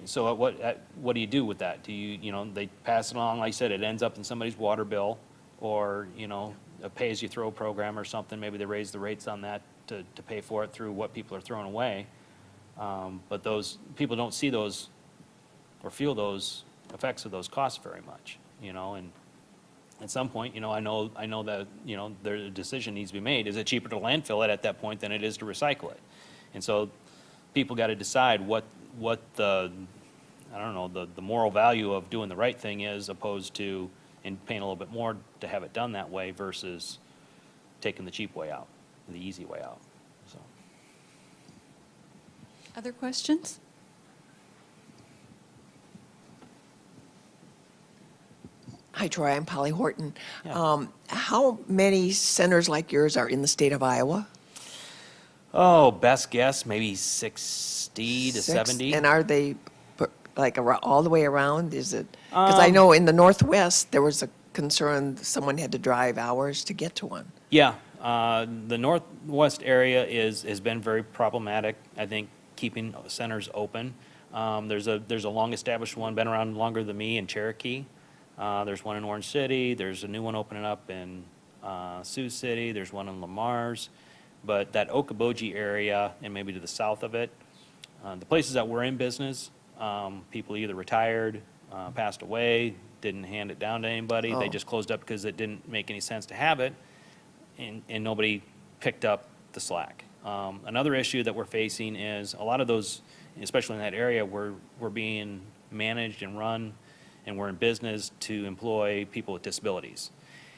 So what do you do with that? Do you, they pass it along, like I said, it ends up in somebody's water bill, or, a pay-as-you-throw program or something. Maybe they raise the rates on that to pay for it through what people are throwing away. But those people don't see those or feel those effects of those costs very much, and at some point, I know that, their decision needs to be made. Is it cheaper to landfill it at that point than it is to recycle it? And so people got to decide what the, I don't know, the moral value of doing the right thing is, opposed to and paying a little bit more to have it done that way versus taking the cheap way out, the easy way out. So. Other questions? Hi, Troy. I'm Polly Horton. Yeah. How many centers like yours are in the state of Iowa? Oh, best guess, maybe 60 to 70. And are they like all the way around? Is it? Because I know in the Northwest there was a concern someone had to drive hours to get to one. Yeah, the Northwest area has been very problematic, I think, keeping centers open. There's a long-established one, been around longer than me, in Cherokee. There's one in Orange City. There's a new one opening up in Sioux City. There's one in Lamar's. But that Okoboji area, and maybe to the south of it, the places that were in business, people either retired, passed away, didn't hand it down to anybody. They just closed up because it didn't make any sense to have it, and nobody picked up the slack. Another issue that we're facing is a lot of those, especially in that area, were being managed and run, and we're in business to employ people with disabilities.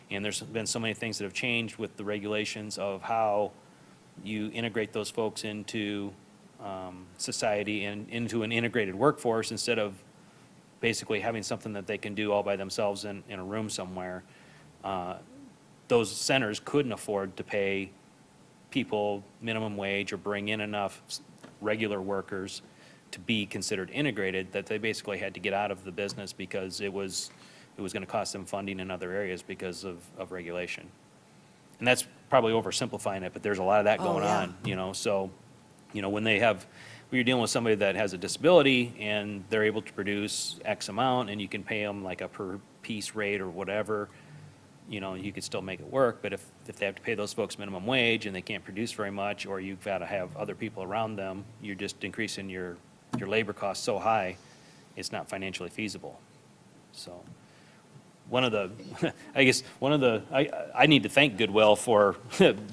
And there's been so many things that have changed with the regulations of how you integrate those folks into society and into an integrated workforce, instead of basically having something that they can do all by themselves in a room somewhere. Those centers couldn't afford to pay people minimum wage or bring in enough regular workers to be considered integrated, that they basically had to get out of the business because it was going to cost them funding in other areas because of regulation. And that's probably oversimplifying it, but there's a lot of that going on, so, when you're dealing with somebody that has a disability and they're able to produce X amount, and you can pay them like a per piece rate or whatever, you could still make it work. But if they have to pay those folks minimum wage and they can't produce very much, or you've got to have other people around them, you're just increasing your labor costs so high, it's not financially feasible. So I need to thank Goodwill for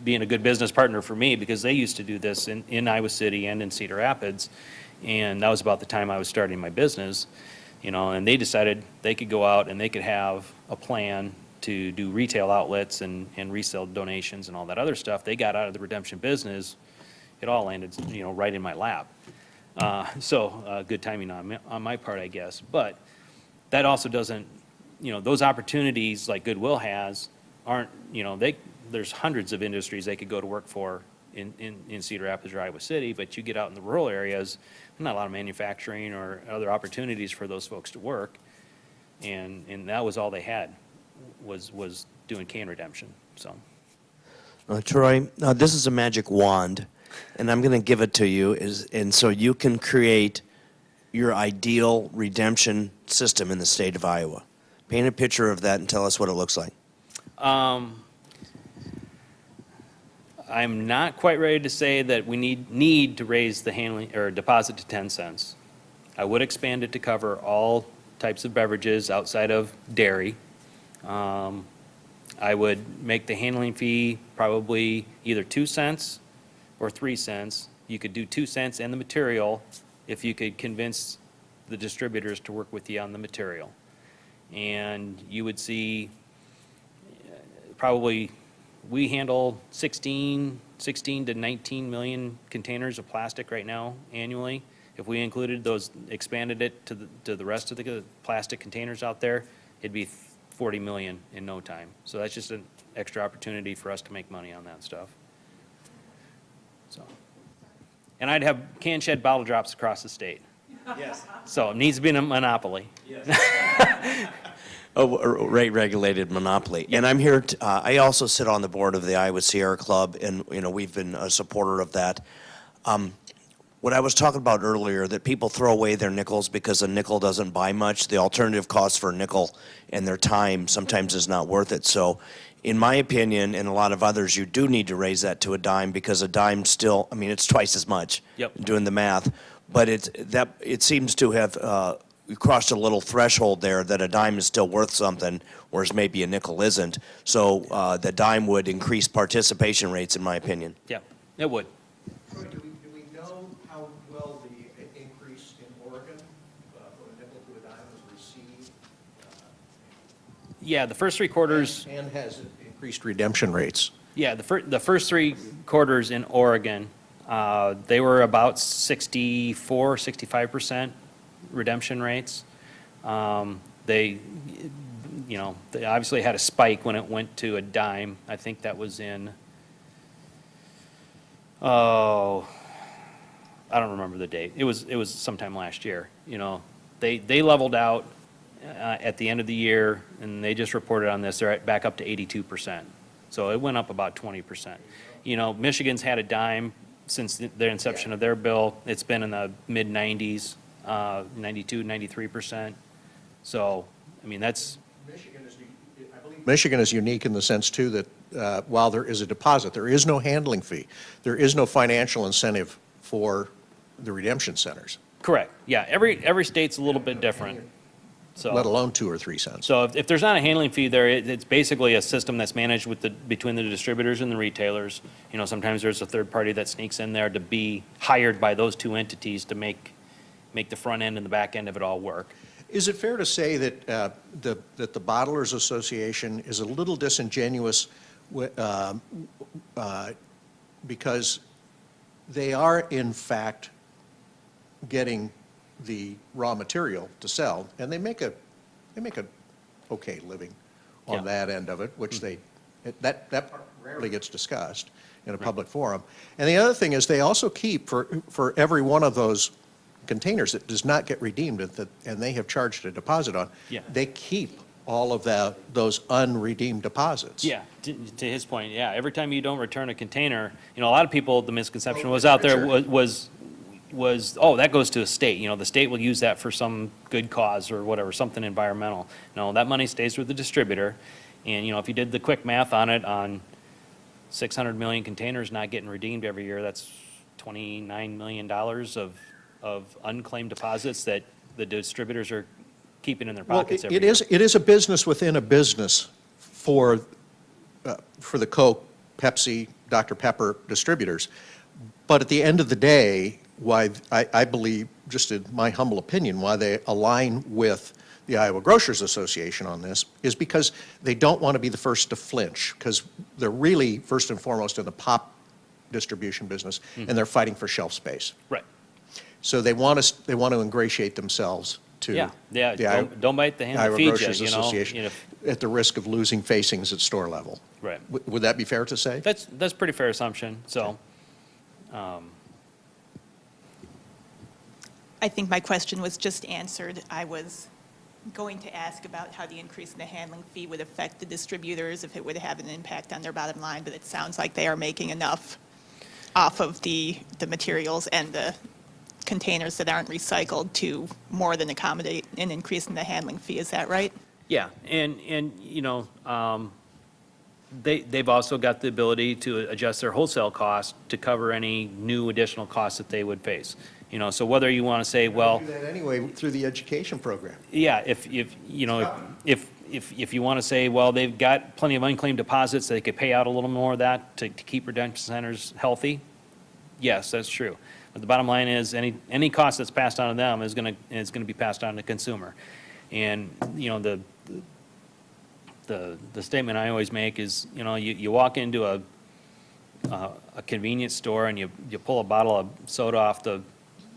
being a good business partner for me, because they used to do this in Iowa City and in Cedar Rapids, and that was about the time I was starting my business, and they decided they could go out and they could have a plan to do retail outlets and resale donations and all that other stuff. They got out of the redemption business. It all landed, right in my lap. So good timing on my part, I guess. But that also doesn't, those opportunities like Goodwill has aren't, there's hundreds of industries they could go to work for in Cedar Rapids or Iowa City, but you get out in the rural areas, not a lot of manufacturing or other opportunities for those folks to work. And that was all they had, was doing can redemption, so. Troy, this is a magic wand, and I'm going to give it to you, and so you can create your ideal redemption system in the state of Iowa. Paint a picture of that and tell us what it looks like. I'm not quite ready to say that we need to raise the handling or deposit to 10 cents. I would expand it to cover all types of beverages outside of dairy. I would make the handling fee probably either 2 cents or 3 cents. You could do 2 cents and the material if you could convince the distributors to work with you on the material. And you would see probably we handle 16 to 19 million containers of plastic right now annually. If we included those, expanded it to the rest of the plastic containers out there, it'd be 40 million in no time. So that's just an extra opportunity for us to make money on that stuff. So, and I'd have can shed bottle drops across the state. Yes. So it needs to be a monopoly. A rate-regulated monopoly. And I'm here, I also sit on the board of the Iowa Sierra Club, and, we've been a supporter of that. What I was talking about earlier, that people throw away their nickels because a nickel doesn't buy much, the alternative cost for a nickel and their time sometimes is not worth it. So, in my opinion, and a lot of others, you do need to raise that to a dime, because a dime still, it's twice as much. Yep. Doing the math. But it seems to have, we crossed a little threshold there that a dime is still worth something, whereas maybe a nickel isn't. So the dime would increase participation rates, in my opinion. Yeah, it would. Troy, do we know how well the increase in Oregon from a nickel to a dime was received? Yeah, the first 3 quarters. And has it increased redemption rates? Yeah, the first 3 quarters in Oregon, they were about 64, 65% redemption rates. They obviously had a spike when it went to a dime. I think that was in, I don't remember the date. It was sometime last year. They leveled out at the end of the year, and they just reported on this. They're back up to 82%. So it went up about 20%. Michigan's had a dime since their inception of their bill. It's been in the mid-90s, 92, 93%. So, that's. Michigan is unique in the sense, too, that while there is a deposit, there is no handling fee. There is no financial incentive for the redemption centers, Correct. Yeah, every state's a little bit different. So. let alone 2 or 3 cents. So if there's not a handling fee there, it's basically a system that's managed between the distributors and the retailers. Sometimes there's a third party that sneaks in there to be hired by those 2 entities to make the front end and the back end of it all work. Is it fair to say that that the Bottlers Association is a little disingenuous because they are in fact getting the raw material to sell, and they make a okay living on Yeah. that end of it, which that part rarely gets discussed in a public forum. And the other thing is, they also keep for every one of those containers that does not get redeemed, and they have charged a deposit on, Yeah. they keep all of those unredeemed deposits. Yeah, to his point, yeah, every time you don't return a container, a lot of people, the misconception was out there was, oh, that goes to the state. The state will use that for some good cause or whatever, something environmental. No, that money stays with the distributor. And, if you did the quick math on it, on 600 million containers not getting redeemed every year, that's $29 million of unclaimed deposits that the distributors are keeping in their pockets every year. It is a business within a business for the Coke, Pepsi, Dr. Pepper distributors. But at the end of the day, why I believe, just in my humble opinion, why they align with the Iowa Grocers Association on this is because they don't want to be the first to flinch, because they're really first and foremost in the pop distribution business, and they're fighting for shelf space. Right. So they want to ingratiate themselves to Yeah, the don't bite the hand that Iowa feeds Grocers you, Association at the risk of losing facings at store level. Right. Would that be fair to say? That's a pretty fair assumption, so. I think my question was just answered. I was going to ask about how the increase in the handling fee would affect the distributors, if it would have an impact on their bottom line, but it sounds like they are making enough off of the materials and the containers that aren't recycled to more than accommodate an increase in the handling fee. Is that right? Yeah, and they've also got the ability to adjust their wholesale costs to cover any new additional costs that they would face. So whether you want to say, well, Do that anyway through the education program. yeah, if you want to say, well, they've got plenty of unclaimed deposits, they could pay out a little more of that to keep redemption centers healthy, yes, that's true. But the bottom line is, any cost that's passed on to them is going to be passed on to the consumer. And, the statement I always make is, you know, you walk into a convenience store and you pull a bottle of soda off the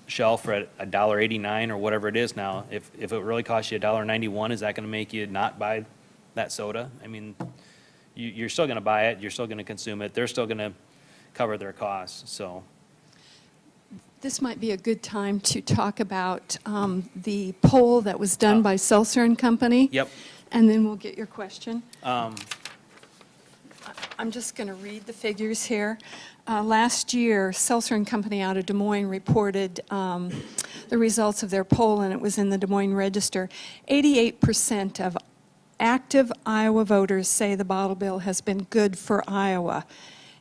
shelf for $1.89 or whatever it is now. If it really costs you $1.91, is that going to make you not buy that soda? I mean, you're still going to buy it, you're still going to consume it, they're still going to cover their costs, so. This might be a good time to talk about the poll that was done by Seltzer and Company. Yep. And then we'll get your question. I'm just going to read the figures here. Last year, Seltzer and Company out of Des Moines reported the results of their poll, and it was in the Des Moines Register. 88% of active Iowa voters say the bottle bill has been good for Iowa.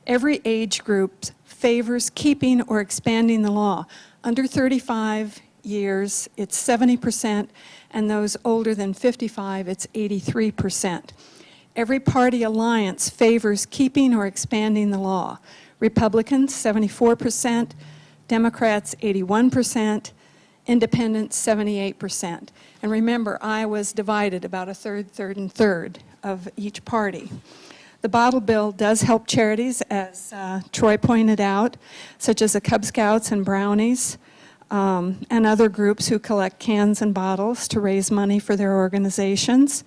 Every age group favors keeping or expanding the law. Under 35 years, it's 70%, and those older than 55, it's 83%. Every party alliance favors keeping or expanding the law. Republicans, 74%, Democrats, 81%, Independents, 78%. And remember, Iowa's divided about a third, third, and third of each party. The bottle bill does help charities, as Troy pointed out, such as the Cub Scouts and Brownies, and other groups who collect cans and bottles to raise money for their organizations.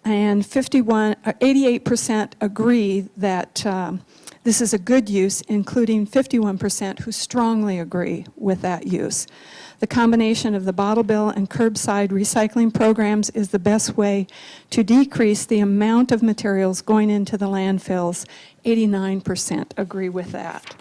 And 88% agree that this is a good use, including 51% who strongly agree with that use. The combination of the bottle bill and curbside recycling programs is the best way to decrease the amount of materials going into the landfills. 89% agree with that.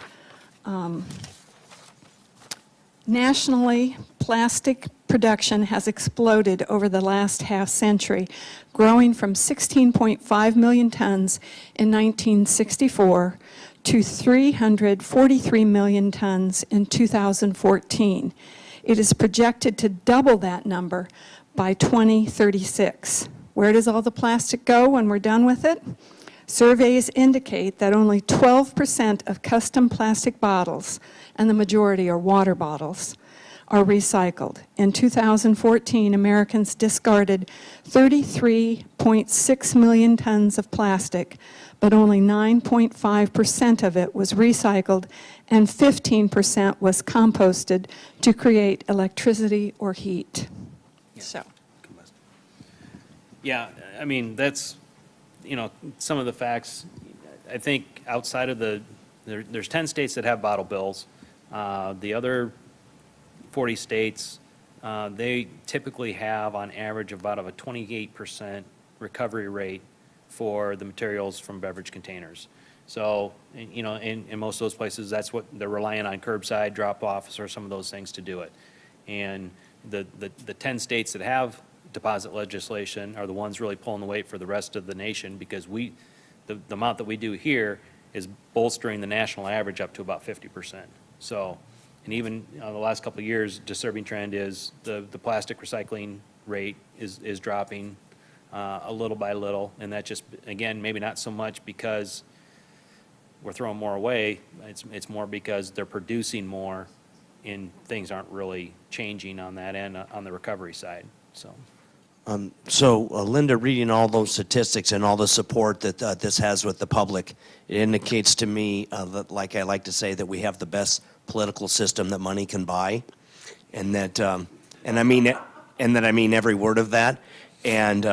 Nationally, plastic production has exploded over the last half century, growing from 16.5 million tons in 1964 to 343 million tons in 2014. It is projected to double that number by 2036. Where does all the plastic go when we're done with it? Surveys indicate that only 12% of custom plastic bottles, and the majority are water bottles, are recycled. In 2014, Americans discarded 33.6 million tons of plastic, but only 9.5% of it was recycled, and 15% was composted to create electricity or heat. So, Yeah, I mean, that's, you know, some of the facts. I think outside of there's 10 states that have bottle bills. The other 40 states, they typically have on average about a 28% recovery rate for the materials from beverage containers. So, you know, in most of those places, that's what they're relying on, curbside drop-offs or some of those things to do it. And the 10 states that have deposit legislation are the ones really pulling the weight for the rest of the nation, because the amount that we do here is bolstering the national average up to about 50%. So, and even the last couple of years, disturbing trend is the plastic recycling rate is dropping a little by little, and that just, again, maybe not so much because we're throwing more away, it's more because they're producing more and things aren't really changing on that end, on the recovery side, so. Linda, reading all those statistics and all the support that this has with the public, it indicates to me that, like I like to say, that we have the best political system that money can buy, and that, and I mean it, and that I mean every word of that, and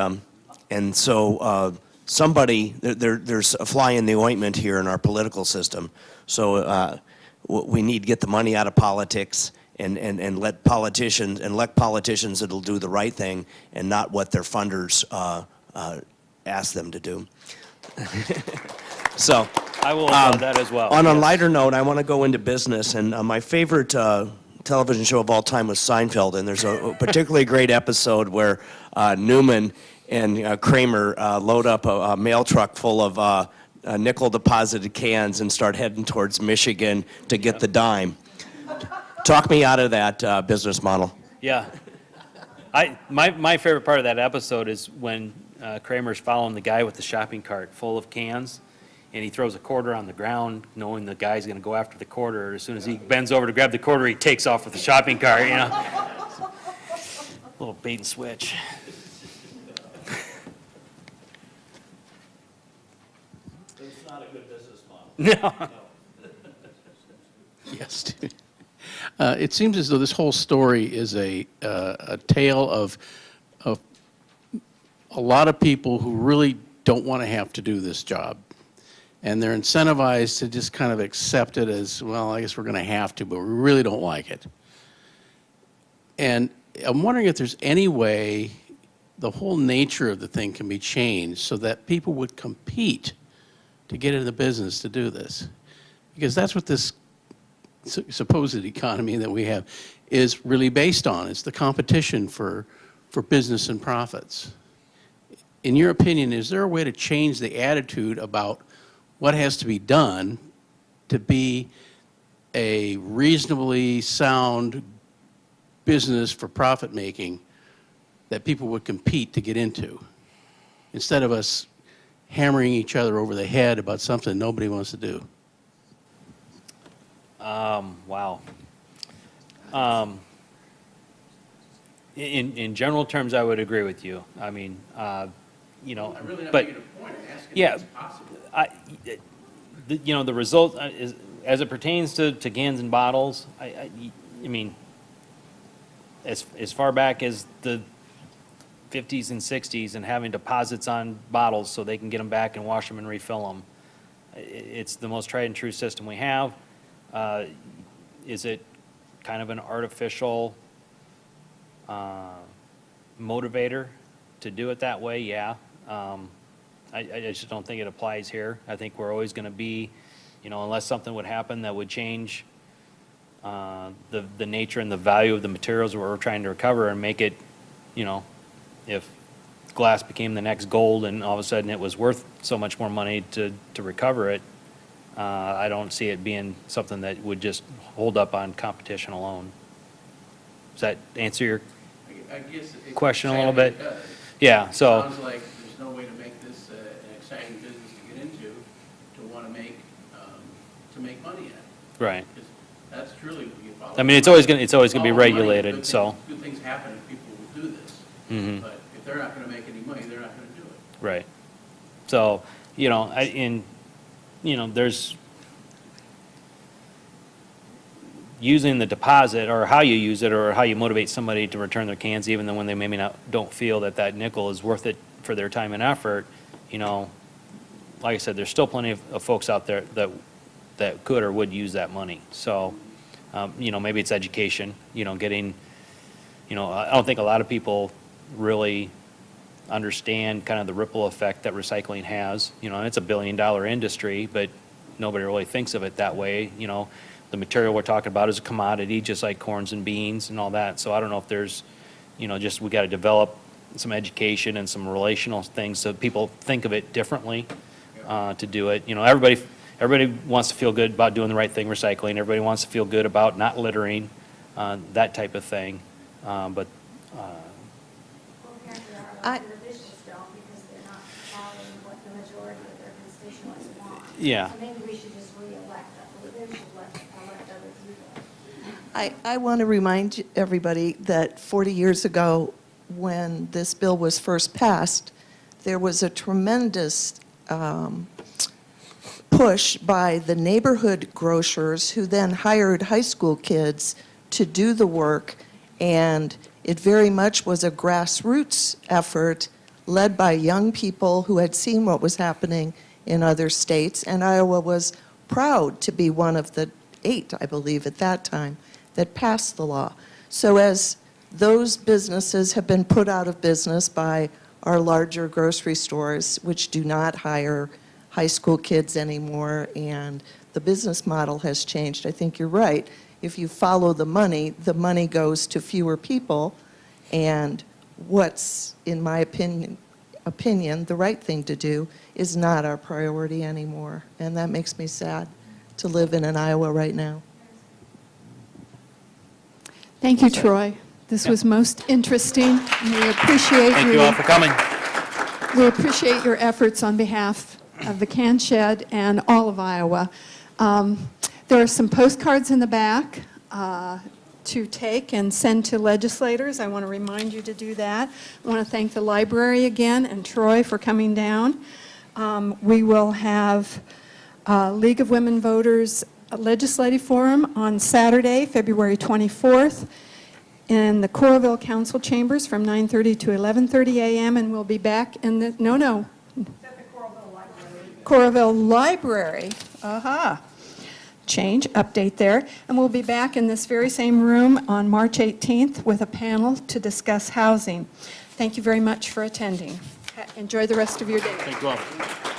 so somebody there's a fly in the ointment here in our political system, so we need to get the money out of politics. And let politicians elect politicians that'll do the right thing and not what their funders ask them to do. So I will applaud that as well. On a yes. lighter note, I want to go into business, and my favorite television show of all time was Seinfeld, and there's a particularly great episode where Newman and Kramer load up a mail truck full of nickel-deposited cans and start heading towards Michigan to get the dime. Talk me out of that business model. Yeah. My favorite part of that episode is when Kramer's following the guy with the shopping cart full of cans, and he throws a quarter on the ground, knowing the guy's going to go after the quarter. As soon as he bends over to grab the quarter, he takes off with the shopping cart, you know. Little bait and switch. Yes. It seems as though this whole story is a tale of a lot of people who really don't want to have to do this job. And they're incentivized to just kind of accept it as, well, I guess we're going to have to, but we really don't like it. And I'm wondering if there's any way the whole nature of the thing can be changed so that people would compete to get into the business to do this. Because that's what this supposed economy that we have is really based on. It's the competition for business and profits. In your opinion, is there a way to change the attitude about what has to be done to be a reasonably sound business for profit making that people would compete to get into, instead of us hammering each other over the head about something nobody wants to do? Wow. In general terms, I would agree with you. I mean, you know, I'm really not but, making a point. I'm asking yeah, if it's possible. you know, the result is, as it pertains to cans and bottles, I mean, as far back as the 50s and 60s and having deposits on bottles so they can get them back and wash them and refill them. It's the most tried and true system we have. Is it kind of an artificial motivator to do it that way? Yeah. I just don't think it applies here. I think we're always going to be, you know, unless something would happen that would change the nature and the value of the materials that we're trying to recover and make it, you know, if glass became the next gold and all of a sudden it was worth so much more money to recover it, I don't see it being something that would just hold up on competition alone. Does that answer your I guess question a little bit? it does. Yeah, so, Sounds like there's no way to make this an exciting business to get into, to want to make money at. right. 'Cause that's truly what you follow. I mean, it's always gonna be Follow the money, regulated, good so, things- Good things happen if people will do this. Mhm. But if they're not going to make any money, they're not going to do it. right. So, you know, you know, there's using the deposit or how you use it or how you motivate somebody to return their cans even though when they maybe don't feel that nickel is worth it for their time and effort, you know, like I said, there's still plenty of folks out there that could or would use that money. So, you know, maybe it's education, you know, getting, you know, I don't think a lot of people really understand kind of the ripple effect that recycling has, you know, and it's $1 billion industry, but nobody really thinks of it that way, you know. The material we're talking about is a commodity, just like corns and beans and all that. So I don't know if there's, you know, just we got to develop some education and some relational things so people think of it differently to do it. You know, everybody wants to feel good about doing the right thing, recycling. Everybody wants to feel good about not littering, that type of thing. But I- individuals don't because they're not following what the majority of their constituents want. Yeah. So maybe we should just re-elect them. They should elect others do that. I want to remind everybody that 40 years ago, when this bill was first passed, there was a tremendous push by the neighborhood grocers who then hired high school kids to do the work, and it very much was a grassroots effort led by young people who had seen what was happening in other states, and Iowa was proud to be one of the 8, I believe, at that time, that passed the law. So as those businesses have been put out of business by our larger grocery stores, which do not hire high school kids anymore, and the business model has changed, I think you're right. If you follow the money goes to fewer people, and what's, in my opinion, the right thing to do is not our priority anymore. And that makes me sad to live in Iowa right now. Thank you, Troy. This was most interesting, and we appreciate thank you all for coming. We appreciate your efforts on behalf of the Can Shed and all of Iowa. There are some postcards in the back to take and send to legislators. I want to remind you to do that. I want to thank the library again and Troy for coming down. We will have League of Women Voters Legislative Forum on Saturday, February 24th, in the Coralville Council Chambers from 9:30 to 11:30 a.m., and we'll be back in the, no. Coralville Library. Aha. Change, update there. And we'll be back in this very same room on March 18th with a panel to discuss housing. Thank you very much for attending. Enjoy the rest of your day. Thank you all.